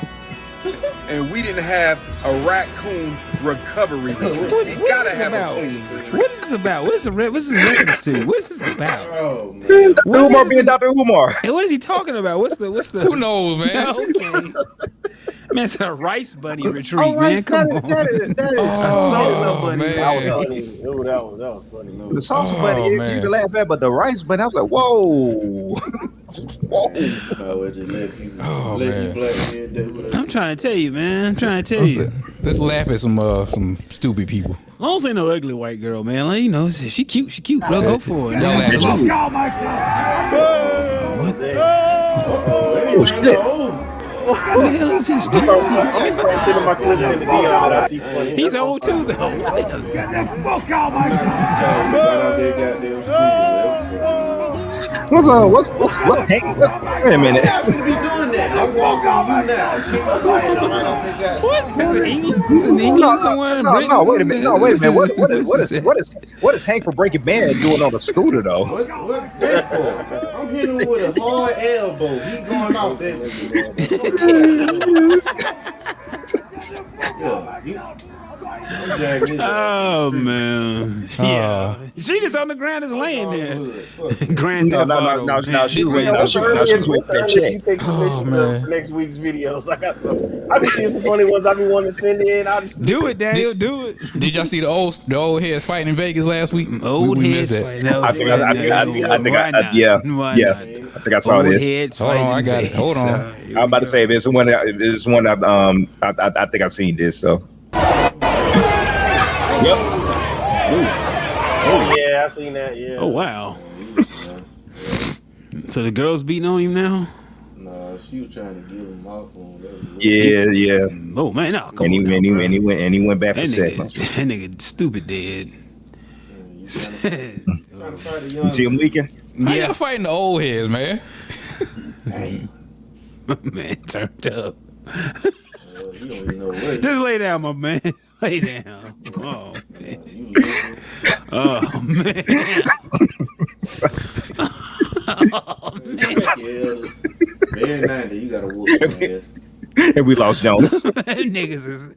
And we didn't have a raccoon recovery retreat. You gotta have a coon retreat. What is this about? What's this reference to? What's this about? Oh man. Umar being Dr. Umar. Hey, what is he talking about? What's the Who knows, man? Okay. Man, it's a rice bunny retreat, man. Come on. That is a salsa bunny. man. That was funny. Ooh, that was funny. Man. the salsa bunny. You man. can laugh at, but the rice bunny, I was like, whoa. Whoa. Oh, just let people man. black men do whatever. I'm trying to tell you, man. I'm trying to tell you. Let's laugh at some stupid people. As long as ain't no ugly white girl, man. Like, if she cute, bro. Go for it. Y'all laugh at Salute. Oh, shit. What the hell is this, dude? Sending my clips in the DM that I see funny. He's old too, though. What's Hank? Wait a minute. I'm gonna be doing that. I'm walking you now. Keep my light on. I don't think I. What? Is it England? Is it in England somewhere? No, wait a minute. What is Hank for Breaking Bad doing on the scooter though? What that for? I'm hitting him with a hard elbow. He going off that. Oh man, yeah. She just on the ground, is laying there. Grand Theft Auto. No, she was waiting What's for that check. you take submissions of next week's videos? I got some. I be seeing some funny ones I be wanting to send in. Do it, Daniel. Do it. Did y'all see the old heads fighting in Vegas last week? Old we heads missed fighting. that. I think I saw this. Hold on, I got it. Hold on. I'm about to say this one. I think I've seen this. So. Yep. Oh yeah, I seen that. Yeah. Oh wow. So the girls beating on him now? Nah, she was trying to give him off on that. Yeah. Oh man, no, come And he, on. and, he, now, and he went and he went back for that seconds. nigga stupid dead. You trying to fight a young. You see him leaking? How y'all fighting the old heads, man? Man, turned up. You don't even know what. Just lay down, my man. Lay down. Oh man. Oh man. Oh man. Very 90, you got to whoop, man. And we lost Jonas. Niggas is.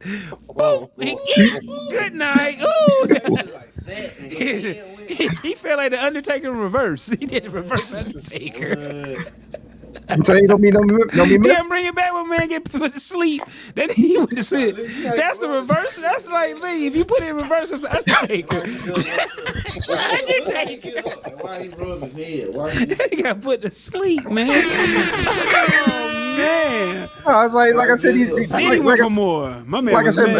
Oh, good night. Ooh. He felt like the Undertaker in reverse. He did the reverse Undertaker. I'm telling you, don't be Damn, bring it back when man get put to sleep. Then he went to sleep. That's the reverse. That's like Lee. If you put it in reverse, it's the Undertaker. Undertaker. Why he rub his head? Why He got put to sleep, man. Oh man. I was like I said, he's He went for more. My man like I was said,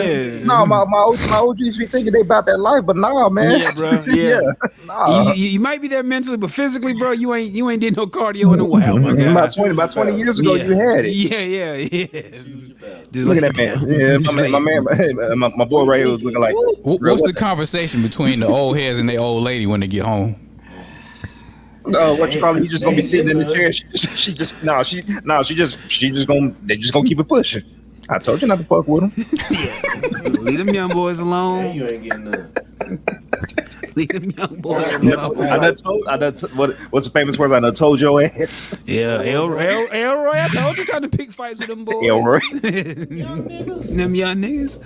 mad. no, my OGs be thinking they about that life, but nah, man. Yeah, bro. Yeah. Nah. You might be there mentally, but physically, bro, you ain't did no cardio in a while, my guy. About 20 years ago, you had it. Yeah. Just Look at that man. Yeah, my boy Ray was looking like. What's the conversation between the old heads and the old lady when they get home? What you call it? He just gonna be sitting in the chair. She just gonna they just gonna keep it pushing. I told you not to fuck with them. Leave them young boys alone. you ain't getting none. Leave them young boys alone. What's the famous word? I done told your ass. Yeah, Elroy, I told you trying to pick fights with them boys. Elroy. Them young niggas.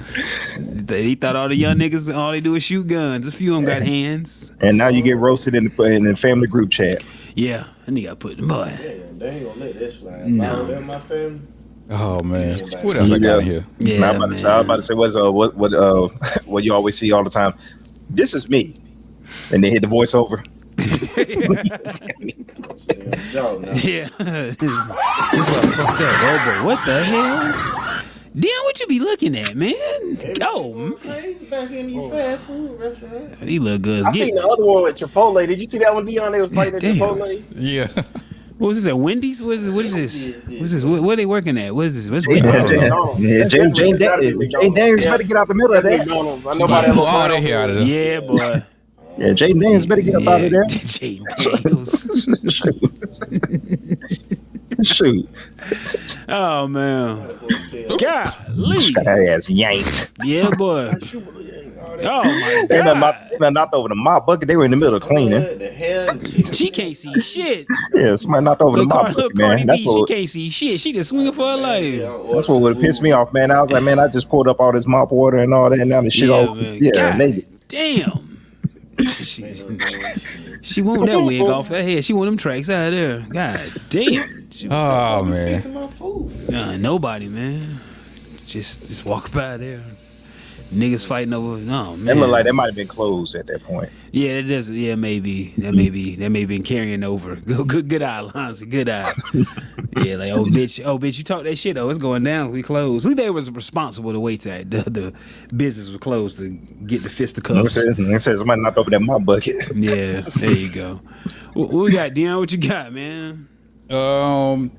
He thought all the young niggas, all they do is shoot guns. A few of them got hands. And now you get roasted in the family group chat. Yeah, and he got put in boy. Yeah, they ain't gonna let that slide. No. That my family. Oh man, what else I got in here? Yeah, I was about to say, what you always see all the time. This is me, and they hit the voiceover. Yeah. This one fucked up. Oh, boy, what the hell? Damn, what you be looking at, man? Oh, man. Back in these fast food restaurants. He look good. I seen the other one with Chipotle. Did you see that one, Dion? They was fighting at Chipotle. Yeah. What was this at Wendy's? What is this? What's this? What are they working at? What is this? What's Jane Wendy's? Daniels better get out the middle of that. I know about Pull all that hair out of there. Yeah, boy. Yeah, Jane Daniels better get up out of there. Jane Daniels. Shoot. Oh man. Golly. That ass yanked. Yeah, boy. Oh my They done god. knocked over the mop bucket. They were in the middle of cleaning. She can't see shit. Yeah, somebody knocked over the mop bucket, man. That's She what can't see shit. She just swinging for her life. would have pissed me off, man. I was like, man, I just poured up all this mop water and all that, and now the shit all man. naked. Damn. She want that wig off her head. She want them tracks out of there. God damn. Oh man. Nobody, man. Just walk by there. Niggas fighting over. No, man. That looked like that might have been closed at that point. Yeah, it does. Yeah, maybe. That may been carrying over. Good eye, Alonzo. Good eye. Yeah, like bitch, you talk that shit though. It's going down. We closed. At least they was responsible to wait till the business was closed to get the fisticuffs. It says somebody knocked over that mop bucket. Yeah, there you go. What we got, Dion? What you got, man?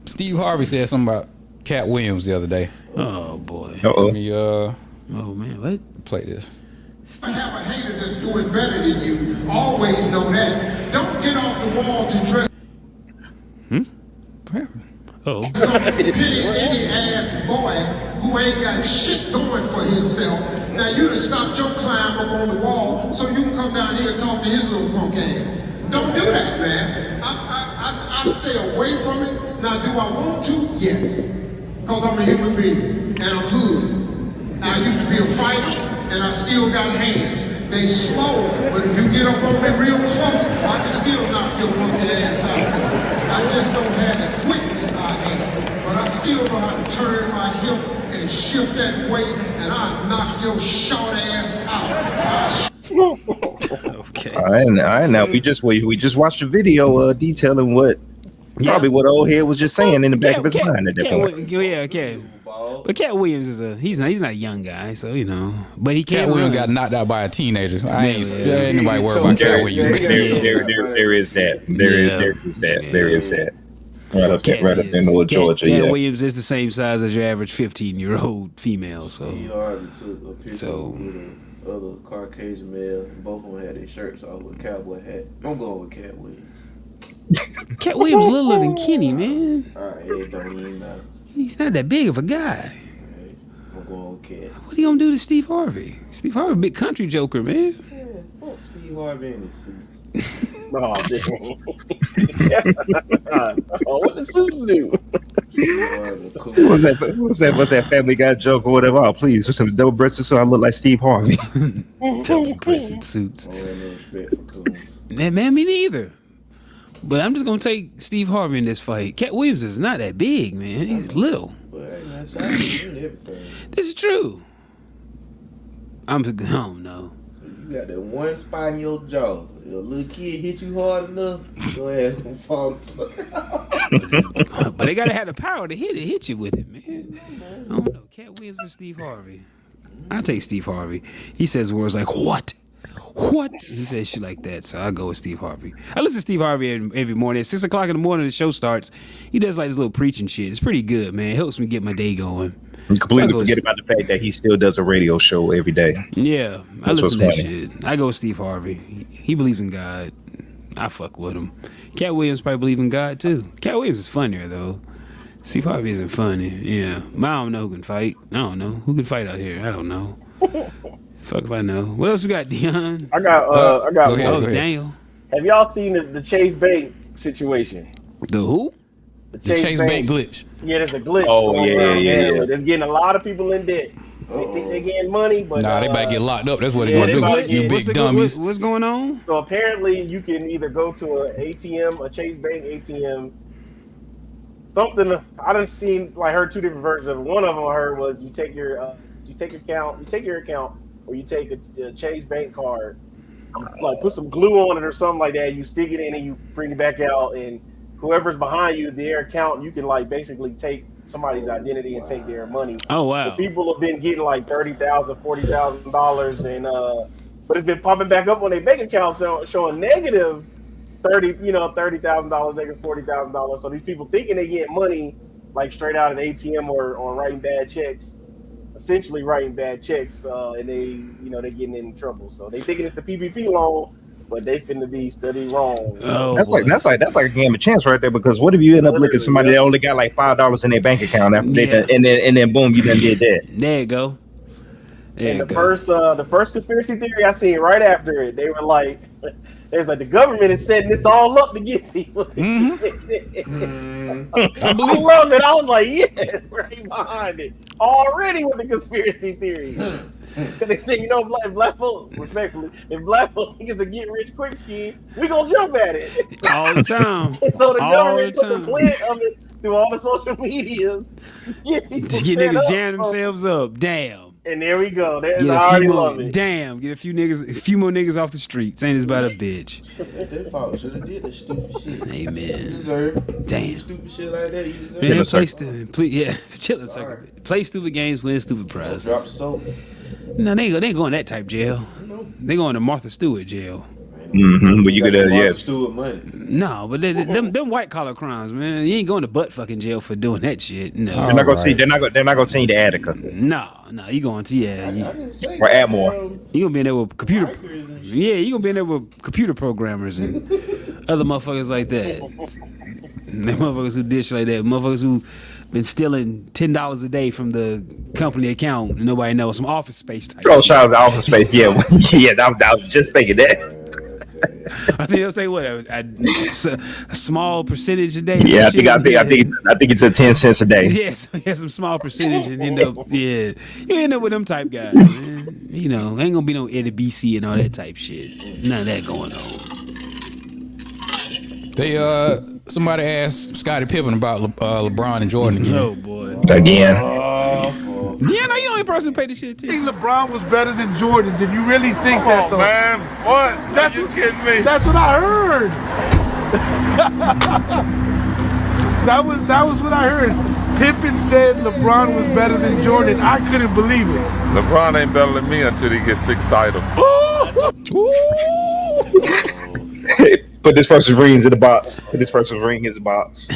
Steve Harvey said something about Cat Williams the other day. Oh boy. Uh-oh. Let me Oh man, what? play this. I have a hater that's doing better than you. Always know that. Don't get off the wall to dress. Oh. Pity any ass boy who ain't got shit going for himself. Now you done stopped your climb up on the wall so you can come down here and talk to his little punk ass. Don't do that, man. I stay away from it. Now, do I want to? Yes. Because I'm a human being and I'm hood. I used to be a fighter and I still got hands. They slow, but if you get up on me real close, I can still knock your monkey ass out. I just don't have the quickness I have. But I still know how to turn my hip and shift that weight and I knock your short ass out. Okay. I know. We just watched a video detailing what old head was just saying in the back of his mind at that point. Yeah, okay. But Cat Williams he's not a young guy, so you know. But he Cat can't. Williams got knocked out by a teenager. Ain't nobody worried about Cat Williams. There is that. There is that. Right up in North Georgia. Cat Williams is the same size as your average 15-year-old female. So Steve Harvey took a picture with other Caucasian male. Both of them had their shirts off with a cowboy hat. I'm going with Cat Williams. Cat Williams littler than Kenny, man. Alright, it don't even matter. He's not that big of a guy. I'm going with Cat. What are you gonna do to Steve Harvey? Steve Harvey, big country joker, man. Yeah, fuck Steve Harvey in his suit. Oh, what the suits do? What's that Family Guy joke or whatever? Oh, please, some double-breasted so I look like Steve Harvey. Double-breasted suits. Man, me neither. But I'm just gonna take Steve Harvey in this fight. Cat Williams is not that big, man. He's little. This is true. I don't know. You got that one spot in your jaw. Your little kid hit you hard enough, your ass gonna fall the fuck out. But they gotta have the power to hit you with it, man. I don't know. Cat Williams versus Steve Harvey. I'll take Steve Harvey. He says words like, what? What? He says shit like that, so I go with Steve Harvey. I listen to Steve Harvey every morning. At 6 o'clock in the morning, the show starts. He does like this little preaching shit. It's pretty good, man. It helps me get my day going. You completely forget about the fact that he still does a radio show every day. Yeah, I listen to that shit. I go with Steve Harvey. He believes in God. I fuck with him. Cat Williams probably believe in God too. Cat Williams is funnier though. Steve Harvey isn't funny. Yeah, I don't know who can fight. I don't know who can fight out here. I don't know. Fuck if I know. What else we got, Dion? I got one. Oh, Daniel. Have y'all seen the Chase Bank situation? The who? The Chase Bank glitch. Yeah, there's a glitch. Oh, yeah. There's getting a lot of people in debt. They think they're getting money, but they about to get locked up. That's what they're going to do. You big dummies. What's going on? So apparently, you can either go to an ATM, a Chase Bank ATM. Something I done seen, heard two different versions of it. One of them I heard was you take your account, or you take a Chase Bank card, put some glue on it or something like that. You stick it in and you bring it back out, and whoever's behind you, their account, you can basically take somebody's identity and take their money. Oh wow! So people have been getting $30,000, $40,000, and but it's been popping back up on their bank account, showing negative $30,000, negative $40,000. So these people thinking they get money straight out of an ATM or writing bad checks. Essentially writing bad checks, and they're getting in trouble. So they thinking it's a PPP loan, but they finna be studied wrong. Oh, that's like a game of chance right there. Because what if you end up looking at somebody that only got $5 in their bank account after and then boom, you done did that. There you go. The first conspiracy theory I seen right after it, they were like, the government is setting this all up to get people. Mm-hmm. I love it. I was like, yes, right behind it already with the conspiracy theory. Because they say, black folks, respectfully, if black folks think it's a get rich quick scheme, we gonna jump at it all the time. So the government put the plan of it through all the social medias to get niggas jam themselves up. Damn. And there we go. I already love it. Damn, get a few more niggas off the streets. Ain't this about a bitch? Their fault. Should have did that stupid shit. Amen. You deserve. Damn. Stupid shit like that. You deserve. Man, chillin' circuit. Play stupid games, win stupid prizes. Drop the soap. No, they ain't going that type jail. They going to Martha Stewart jail. Mm-hmm. But you could Stewart money. No, but them white collar crimes, man. You ain't going to butt fucking jail for doing that shit. No, they're not gonna see. They're not gonna send you to Attica. No, you going to or Atmore. You gonna be in there with computer. Yeah, you gonna be in there with computer programmers and other motherfuckers like that. Them motherfuckers who did shit like that. Motherfuckers who been stealing $10 a day from the company account and nobody knows. Some Office Space type. Oh, shout out to Office Space. Yeah, I was just thinking that. I think they'll say what a small percentage a day. Yeah, I think it's a 10 cents a day. Yes, some small percentage and end up you end up with them type guys. Man. Ain't gonna be no Eddie BC and all that type shit. None of that going on. Somebody asked Scottie Pippen about LeBron and Jordan again. Oh boy, again. Yeah, no, you the only person who paid the shit too. Think LeBron was better than Jordan? Did you really think that, though? Man, what? Are you kidding me? That's what I heard. that was what I heard. Pippen said LeBron was better than Jordan. I couldn't believe it. LeBron ain't better than me until he gets 6 titles. Put this person's rings in the box. Put this person's ring in the box.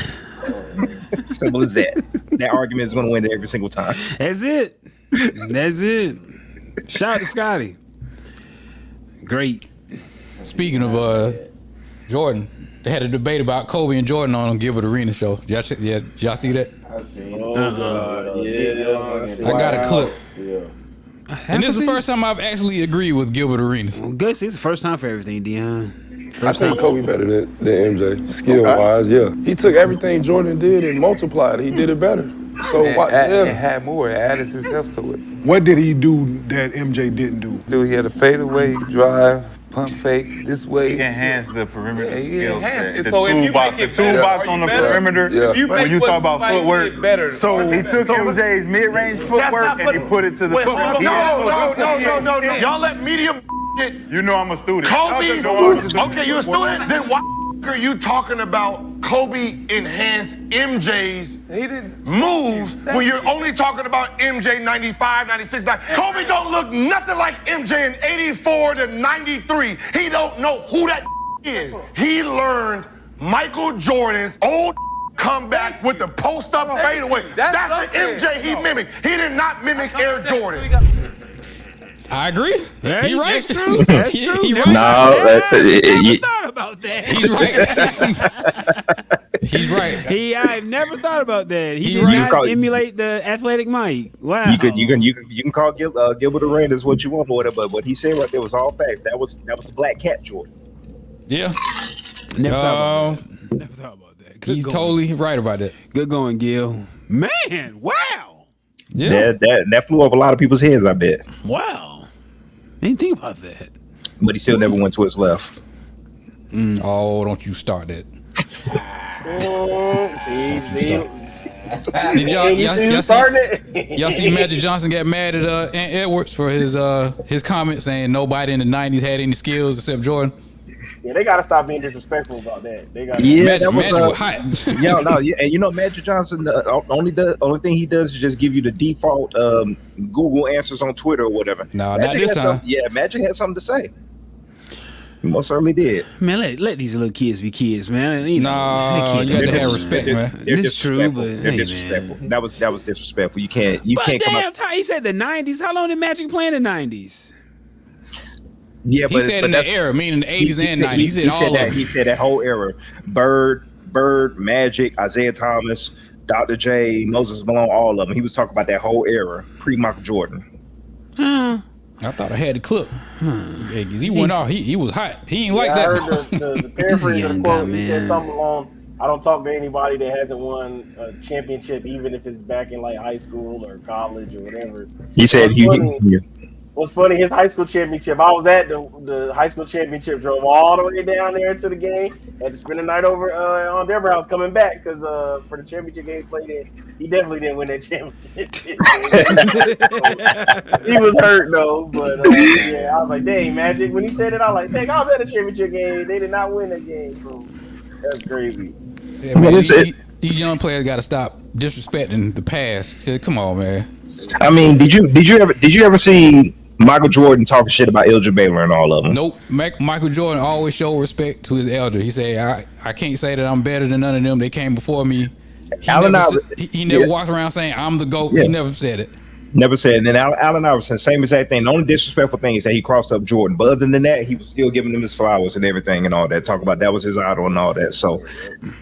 Simple as that. That argument is going to win every single time. That's it. That's it. Shout out to Scotty. Great. Speaking of Jordan, they had a debate about Kobe and Jordan on Gilbert Arenas show. Y'all see that? I seen. I got a clip. Yeah. And this is the first time I've actually agreed with Gilbert Arenas. Well, Gus, it's the first time for everything, Dion. I think Kobe better than MJ, skill-wise, yeah. He took everything Jordan did and multiplied it. He did it better. So it had more. It added himself to it. What did he do that MJ didn't do? Dude, he had a fadeaway drive, pump fake this way. He enhanced the perimeter skill set. The So if you toolbox, make it the toolbox better, on the are you better? perimeter. Yeah. When you talk about footwork, better. so he took MJ's mid-range footwork and he put it to the footwork. No. Y'all let media get. You know I'm a student. Kobe. Okay, you a student? Then why are you talking about Kobe enhanced MJ's moves when you're only talking about MJ 95, 96, 90? Kobe don't look nothing like MJ in 84 to 93. He don't know who that is. He learned Michael Jordan's old comeback with the post-up fadeaway. That's the MJ he mimicked. He did not mimic Air Jordan. I agree. Yeah, He right. That's true. That's true. He right. No, I thought about that. He's right. He's right. I've never thought about that. He did right. not emulate the athletic Mike. Wow. You can call Gilbert Arenas what you want or whatever, but what he said right there was all facts. That was the black cat Jordan. Yeah. Never thought about that. Good He's going. totally right about that. Good going, Gil. Man, wow. Yeah. That flew over a lot of people's heads, I bet. Wow. I didn't think about that. But he still never went to his left. Oh, don't you start that. See, Did y'all see Magic Johnson get mad at Ant Edwards for his comment saying nobody in the 90s had any skills except Jordan? Yeah, they gotta stop being disrespectful about that. They gotta. Yeah, Magic was hot. and Magic Johnson, the only thing he does is just give you the default Google answers on Twitter or whatever. No, not this time. Magic had something to say. He most certainly did. Man, let these little kids be kids, man. You know, you got to have respect, man. It's true, but they're disrespectful. Man. That was disrespectful. You can't come up. Ty, he said the 90s. How long did Magic play in the 90s? Yeah, he said in the era, meaning the 80s and 90s. He said that whole era. Bird, Magic, Isaiah Thomas, Dr. J, Moses Malone, all of them. He was talking about that whole era, pre-Michael Jordan. I thought I had the clip. Yeah, 'cause he went off. He was hot. He ain't like that. I heard the paraphrase of the quote. He said something along, I don't talk to anybody that hasn't won a championship, even if it's back in like high school or college or whatever. He said What's funny, his high school championship, I was at the high school championship, drove all the way down there to the game, had to spend the night over on Deborah House coming back because for the championship game he played in, he definitely didn't win that championship. He was hurt though, but yeah, I was like, dang, Magic. When he said it, I was like, dang, I was at the championship game. They did not win that game, so that's crazy. Yeah, man, these young players got to stop disrespecting the past. He said, come on, man. I mean, did you ever see Michael Jordan talking shit about Elgin Baylor and all of them? Nope. Michael Jordan always showed respect to his elder. He said, I can't say that I'm better than none of them. They came before me. He never walks around saying, I'm the GOAT. Yeah. He never said it. Never said it. And then Allen Iverson, same exact thing. The only disrespectful thing is that he crossed up Jordan. But other than that, he was still giving him his flowers and everything and all that. Talk about that was his idol and all that. So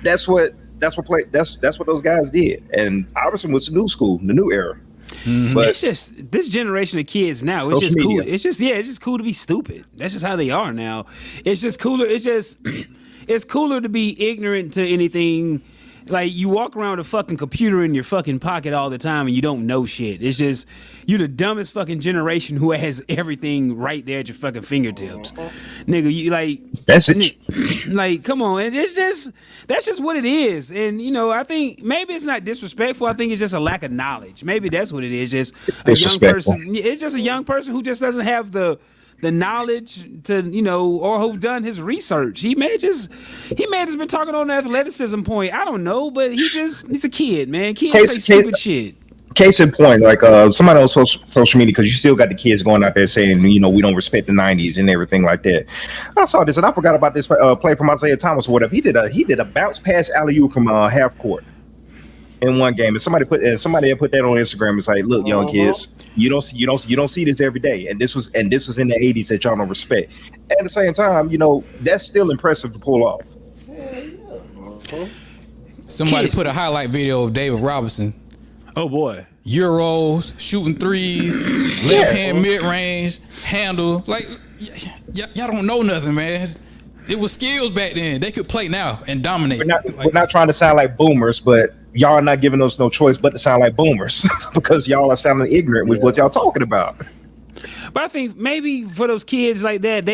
that's what those guys did. And Iverson was the new school, the new era. Mm-hmm. But it's just this generation of kids now. It's just cool. It's just cool to be stupid. That's just how they are now. It's just cooler. It's cooler to be ignorant to anything. Like you walk around with a fucking computer in your fucking pocket all the time and you don't know shit. It's just you're the dumbest fucking generation who has everything right there at your fucking fingertips, nigga. You like that's it. Like, come on, that's just what it is. And you know, I think maybe it's not disrespectful. I think it's just a lack of knowledge. Maybe that's what it is. Just a young person. It's just a young person who just doesn't have the knowledge to, you know, or who've done his research. He may have just been talking on the athleticism point. I don't know, but he's a kid, man. Kids say stupid shit. case in point, like somebody on social media, because you still got the kids going out there saying, you know, we don't respect the 90s and everything like that. I saw this and I forgot about this play from Isaiah Thomas or whatever. He did a bounce pass alley-oop from half court in one game, and somebody had put that on Instagram. It's like, look, young kids, you don't see this every day, and this was in the 80s that y'all don't respect. At the same time, you know, that's still impressive to pull off. Somebody put a highlight video of David Robinson. Oh boy. Euros, shooting threes, left hand mid range, handle. Like y'all don't know nothing, man. It was skills back then. They could play now and dominate. We're not trying to sound like boomers, but y'all are not giving us no choice but to sound like boomers because y'all are sounding ignorant with what y'all talking about. But I think maybe for those kids like that,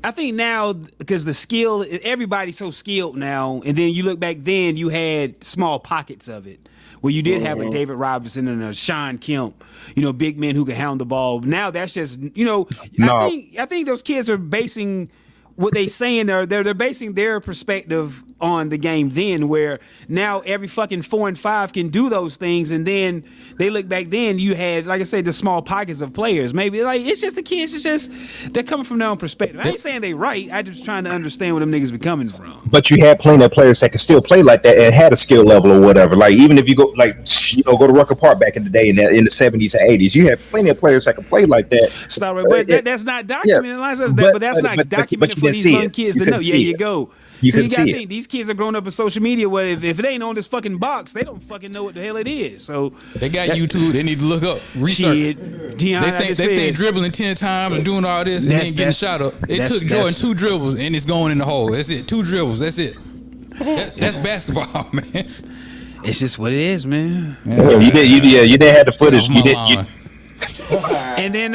I think now, because the skill, everybody's so skilled now, and then you look back then, you had small pockets of it, where you did have a David Robinson and a Sean Kemp, you know, big men who could hound the ball. Now that's just, you know, I think those kids are basing what they saying, they're basing their perspective on the game then, where now every fucking 4 and 5 can do those things, and then they look back then, you had, like I said, the small pockets of players. Maybe like it's just the kids, it's just they're coming from their own perspective. I ain't saying they right, I just trying to understand where them niggas be coming from. But you had plenty of players that could still play like that and had a skill level or whatever. Like even if you go to Rucker Park back in the day in the 70s and 80s, you had plenty of players that could play like that. But that's not documented. But that's not documented for these young kids to know. Yeah, you go. You gotta think these kids are growing up in social media where if it ain't on this fucking box, they don't fucking know what the hell it is. So they got YouTube. They need to look up research. They think dribbling 10 times and doing all this and then getting shot up. It took Jordan 2 dribbles and it's going in the hole. That's it. 2 dribbles. That's it. That's basketball, man. It's just what it is, man. Yeah, you didn't have the footage. And then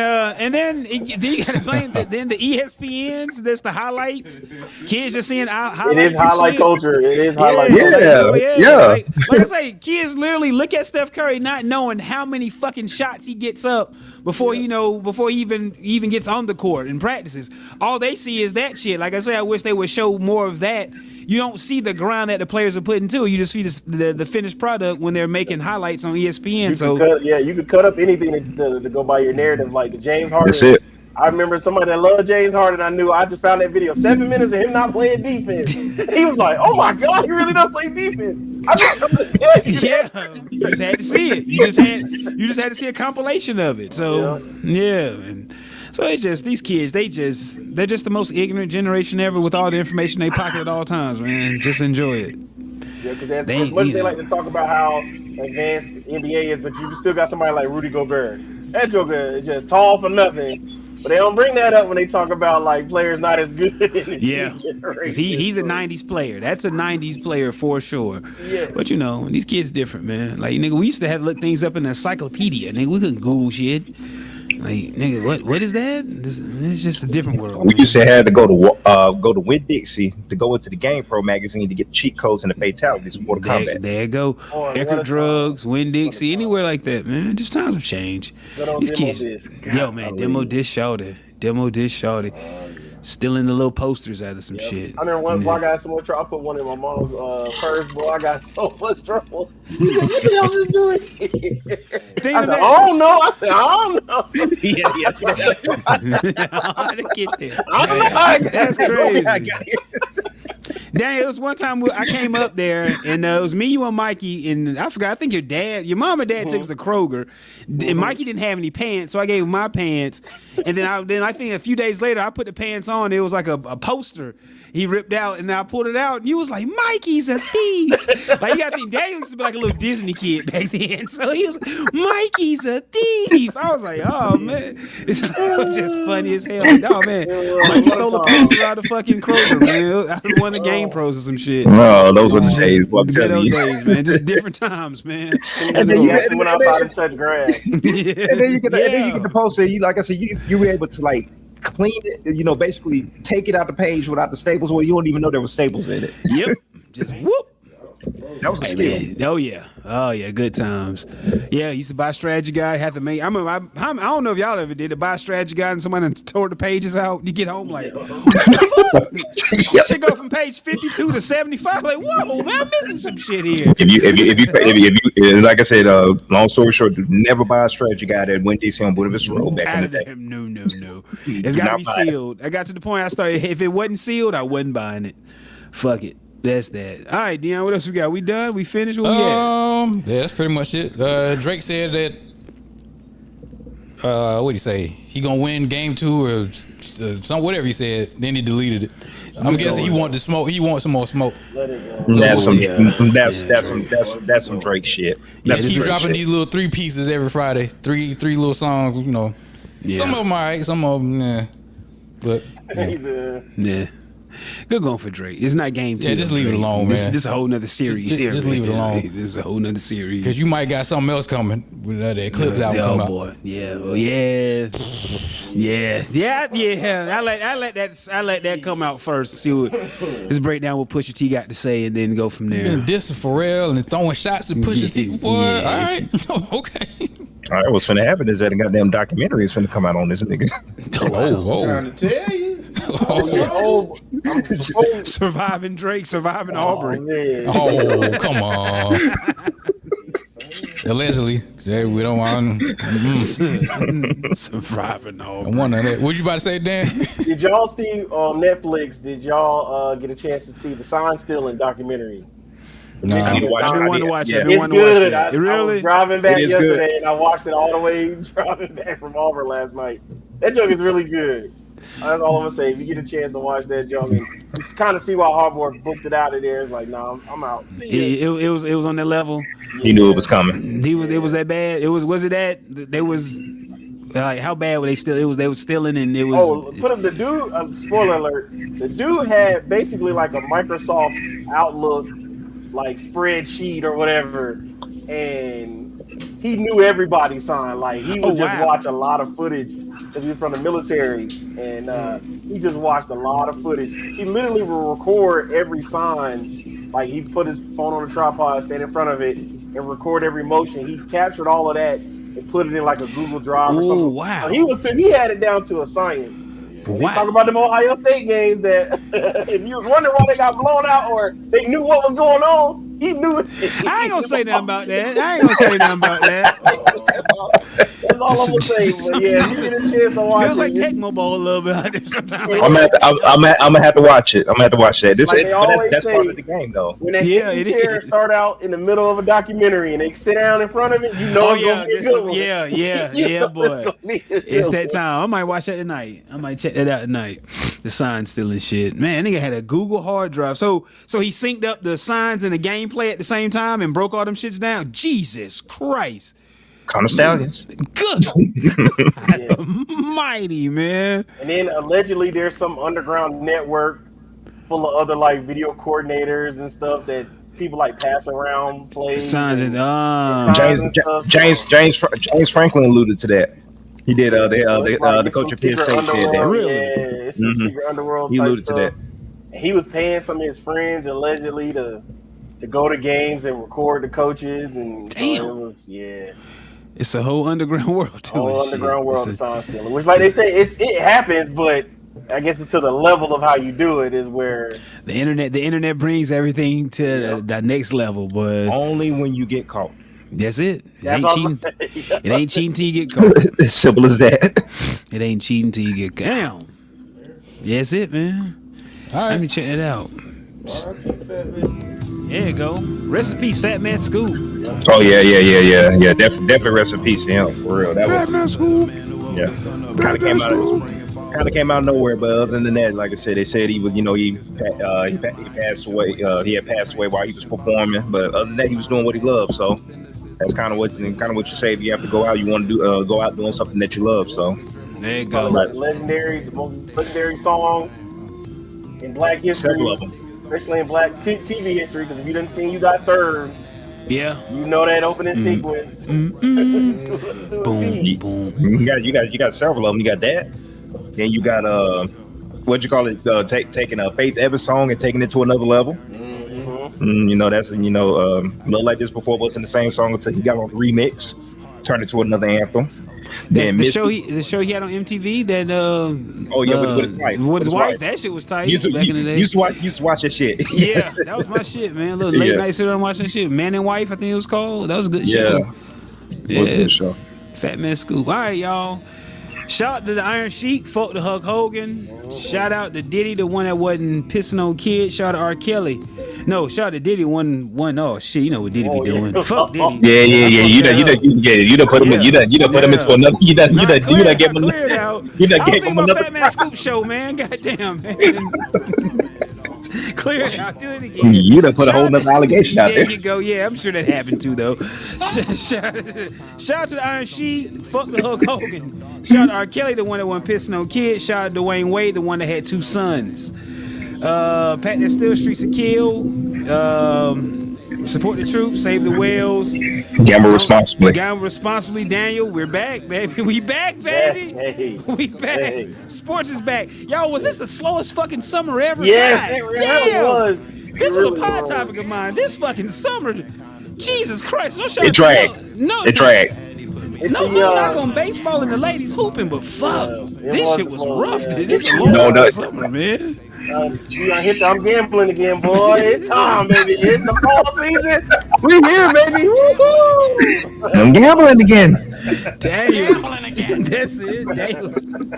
you gotta blame then the ESPNs. That's the highlights. Kids just seeing highlights. It is highlight culture. It is highlight culture. Yeah. Like I say, kids literally look at Steph Curry not knowing how many fucking shots he gets up before he even gets on the court and practices. All they see is that shit. Like I say, I wish they would show more of that. You don't see the grind that the players are putting to. You just see the finished product when they're making highlights on ESPN. You could cut up anything to go by your narrative, like James Harden. That's it. I remember somebody that loved James Harden. I just found that video, 7 minutes of him not playing defense. He was like, "Oh my god, he really not playing defense." I just trying to tell you. Yeah, you just had to see it. You just had to see a compilation of it. So yeah, and so it's just these kids. They're just the most ignorant generation ever with all the information in their pocket at all times. Man, just enjoy it. Yeah, because as much as they like to talk about how advanced NBA is, but you still got somebody like Rudy Gobert. That joker is just tall for nothing. But they don't bring that up when they talk about like players not as good. Because he's a 90s player. That's a 90s player for sure. Yeah. But you know, these kids different, man. Like nigga, we used to have to look things up in the encyclopedia. Nigga, we couldn't Google shit. Like nigga, what is that? It's just a different world. We used to have to go to Winn-Dixie to go into the Game Pro magazine to get cheat codes and the fatalities for the combat. There you go. Eckerd Drugs, Winn-Dixie, anywhere like that, man. Just times have changed. These kids, yo man, demo dish shawty. Stealing the little posters out of some shit. I remember one boy I got so much trouble. I put one in my mom's purse, boy. I got so much trouble. What the hell is doing? I said, I don't know. How to get there? That's crazy. Dang, it was one time I came up there and it was me, you, and Mikey, and I forgot. I think your mom and dad took us to Kroger, and Mikey didn't have any pants, so I gave him my pants. And then I think a few days later, I put the pants on. It was like a poster he ripped out, and I pulled it out, and he was like, "Mikey's a thief." Like you got to think, Daniel used to be like a little Disney kid back then, so he was, "Mikey's a thief." I was like, "Oh man, it's just funny as hell." Like, oh man, Mikey stole a poster out of fucking Kroger, man. Out of one of the Game Pros or some shit. No, those were the days. I'm telling you, days, man. Just different times, man. And then you went outside and touch grass. And then you get the poster. You like I said, you were able to like clean it, basically take it out the page without the staples, where you don't even know there were staples in it. Yep. Just whoop. That was a skill. Oh yeah, good times. Yeah, used to buy strategy guide. Had to make. I don't know if y'all ever did it. Buy a strategy guide and somebody tore the pages out. You get home like, what the fuck? Should go from page 52 to 75. Like, whoa, man, I'm missing some shit here. If you, like I said, long story short, never buy a strategy guide at Wendy's on Buena Road back in the day. No. It's gotta be sealed. I got to the point I started. If it wasn't sealed, I wasn't buying it. Fuck it. That's that. All right, Dion, what else we got? We done? We finished? What we at? Yeah, that's pretty much it. Drake said that what did he say? He gonna win game 2 or some whatever he said. Then he deleted it. I'm guessing he want the smoke. He wants some more smoke. That's some Drake shit. Yeah, keep dropping these little 3 pieces every Friday. Three little songs. You know, some of them alright, some of them nah. But yeah. Good going for Drake. It's not game 2. Yeah, just leave it alone, man. This is a whole nother series. Just leave it alone. This is a whole nother series. Because you might got something else coming with that Eclipse album come out. Boy. Yeah. Well, yeah. I let that come out first. See what let's break down what Pusha T got to say and then go from there. And dissing Pharrell and throwing shots at Pusha T. Boy, all right. Okay. All right, what's finna happen is that a goddamn documentary is finna come out on this nigga. I'm trying to tell you. Surviving Drake, surviving Aubrey. Oh, come on. Allegedly, we don't want surviving Aubrey. I wonder that. What you about to say, Dan? Did y'all see on Netflix? Did y'all get a chance to see the Sign Stealing documentary? No. I've been wanting to watch it. It's good. I really? was driving back yesterday and I watched it all the way driving back from Auburn last night. That joke is really good. That's all I'm gonna say. If you get a chance to watch that joke and just kind of see why Hardboard booked it out of there, it's like, no, I'm out. See ya. It was on that level. He knew it was coming. It was that bad. Was it that they was like how bad were they still? They was stealing and it was. Oh, put up the dude. Spoiler alert. The dude had basically like a Microsoft Outlook like spreadsheet or whatever, and he knew everybody's sign. Like he would watch a lot of footage because he was from the military, and he just watched a lot of footage. He literally will record every sign. Like he put his phone on a tripod, stand in front of it, and record every motion. He captured all of that and put it in like a Google Drive or something. Wow! So he had it down to a science. Wow. We talk about them Ohio State games that if you was wondering why they got blown out or they knew what was going on, he knew it. I ain't gonna say nothing about that. That's all I'm gonna say. But yeah, you get a chance to watch Feels like Tecmo Bowl a little bit out there sometimes. I'm gonna have to watch it. I'm gonna have to watch that. That's part of the game, though. When that chair start out in the middle of a documentary and they sit down in front of it, you know it's gonna be a good one. Yeah, boy. It's that time. I might watch that tonight. I might check that out tonight. The sign stealing shit. Man, nigga had a Google hard drive. So he synced up the signs and the gameplay at the same time and broke all them shits down. Jesus Christ. Counter Stallions. Good. Mighty, man. And then allegedly there's some underground network full of other like video coordinators and stuff that people like pass around plays. James Franklin alluded to that. He did. The coach of Penn State said that. Really? Yeah, it's some secret underworld. He alluded to that. And he was paying some of his friends allegedly to go to games and record the coaches and damn. It's a whole underground world too. Whole underground world of sign stealing, which like they say it happens, but I guess to the level of how you do it is where the internet brings everything to the next level, but only when you get caught. That's it. It ain't cheating. It ain't cheating till you get caught. As simple as that. It ain't cheating till you get caught. Damn. Yeah, that's it, man. All right. Let me check it out. There you go. Rest in peace, Fat Man Scoop. Oh yeah. Definitely rest in peace to him. For real. That Fat Man Scoop. Yeah. Kind of came out of nowhere, but other than that, like I said, they said he was, he passed away. He had passed away while he was performing, but other than that, he was doing what he loved. So that's kind of what you say. If you have to go out, you want to go out doing something that you love. So there you go. The most legendary song in Black history. Several of them. Especially in Black TV history, because if you didn't see You Got Served, yeah, you know that opening sequence. Boom, boom. You got several of them. You got that. Then you got what'd you call it? Taking a Faith Evans song and taking it to another level. Mm-hmm. You know, that's Lil Like This Before wasn't the same song until he got on the remix, turned it to another anthem. Then the show he had on MTV that with his wife, that shit was tight back in the day. Used to watch that shit. Yeah, that was my shit, man. A little late night sit and watch that shit. Man and Wife, I think it was called. That was a good show. It was a good show. Fat Man Scoop. All right, y'all. Shout out to the Iron Sheik, fuck to Hulk Hogan. Shout out to Diddy, the one that wasn't pissing on kids. Shout out to R. Kelly. No, shout out to Diddy, one. Oh shit, you know what Diddy be doing? Fuck Diddy. Yeah. You done put him into another. You done gave him. You done gave him another. Fat Man Scoop show, man. Goddamn, man. Clear it out. Do it again. You done put a whole nother allegation out there. There you go. Yeah, I'm sure that happened too, though. Shout out to the Iron Sheik. Fuck the Hulk Hogan. Shout out to R. Kelly, the one that wasn't pissing on kids. Shout out to Dwayne Wade, the one that had 2 sons. Pat that still streets to kill. Support the troops. Save the whales. Gamble responsibly. Daniel, we're back, baby. We back, baby. Hey. We back. Hey. Sports is back. Yo, was this the slowest fucking summer ever? Yes, it really was. This was a pod topic of mine. This fucking summer. Jesus Christ. It dragged. It dragged. No knock on baseball and the ladies hooping, but fuck. This shit was rough. This was a long summer, man. I'm gambling again, boy. It's time, baby. It's the fall season. We here, baby. Woo-hoo. I'm gambling again. Damn. Gambling again. That's it. Damn. I'm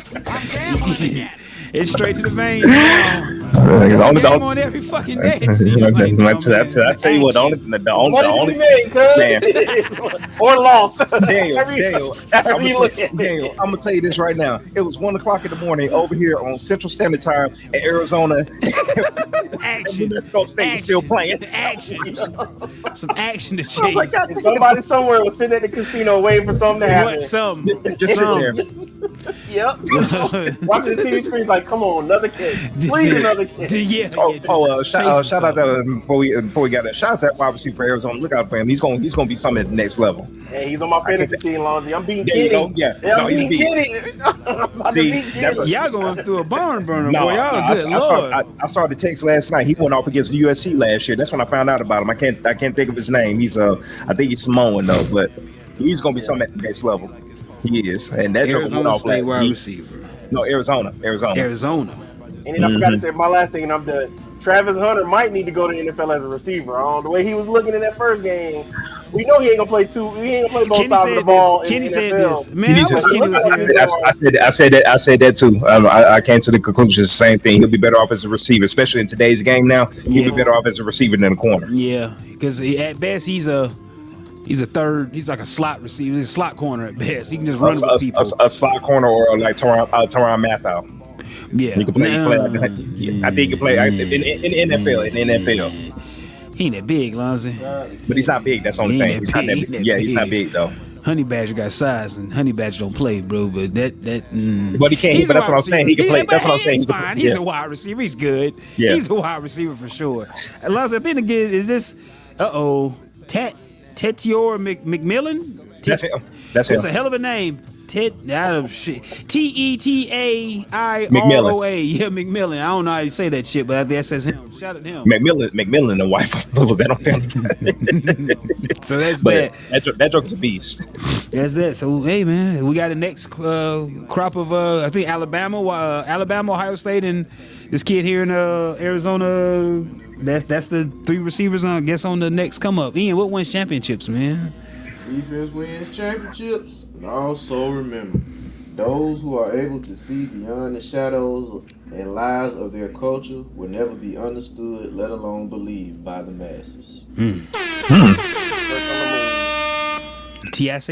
gambling again. It's straight to the vein now. On every fucking day. I tell you what, the only or lost. Daniel, I'm gonna tell you this right now. It was 1:00 in the morning over here on Central Standard Time in Arizona. Action. Let's go. State was still playing. Action. Some action to chase. Like, somebody somewhere was sitting at the casino waiting for something to happen. Just sit there. Yep. Watching the TV screens like, come on, another kid. Please, another kid. Shout out to before we got that. Shout out to that wide receiver for Arizona. Look out for him. He's gonna be something at the next level. Hey, he's on my fantasy team, Lonzy. I'm beating Kenny. He's beating. Y'all going through a barn burner, boy. Y'all good lord. I saw the text last night. He went off against the USC last year. That's when I found out about him. I can't think of his name. I think he's Samoan though, but he's gonna be something at the next level. He is, and that's Arizona State wide receiver. No, Arizona. And then I forgot to say my last thing, and I'm done. Travis Hunter might need to go to the NFL as a receiver. The way he was looking in that first game, we know he ain't gonna play He ain't gonna play both sides of the ball. Kenny said this. Man, I wish Kenny was here. I said that too. I came to the conclusion the same thing. He'll be better off as a receiver, especially in today's game. Now he'll be better off as a receiver than a corner. Yeah, because at best he's a third. He's like a slot receiver. He's a slot corner at best. He can just run with people. A slot corner or like Tyrann Mathieu. Yeah, he can play. I think he can play in the NFL. In the NFL, he ain't that big, Lonzy. But he's not big. That's the only thing. He's not that big. Yeah, he's not big though. Honey Badger got size, and Honey Badger don't play, bro. But But he can't. But that's what I'm saying. He can play. That's what I'm saying. He's fine. He's a wide receiver. He's good. Yeah. He's a wide receiver for sure. Lonzy, I think again is this. Tetior McMillan. That's him. That's a hell of a name. T-E-T-A-I-R-O-A. Yeah, McMillan. I don't know how you say that shit, but I guess that's him. Shout out to him. McMillan, the wife of that on family. So that's that joke's a beast. That's that. So hey man, we got the next crop of I think Alabama, Ohio State, and this kid here in Arizona. That's the 3 receivers on the next come up. Ian, what wins championships, man? Defense wins championships. And also remember, those who are able to see beyond the shadows and lies of their culture will never be understood, let alone believed by the masses. T.I.C.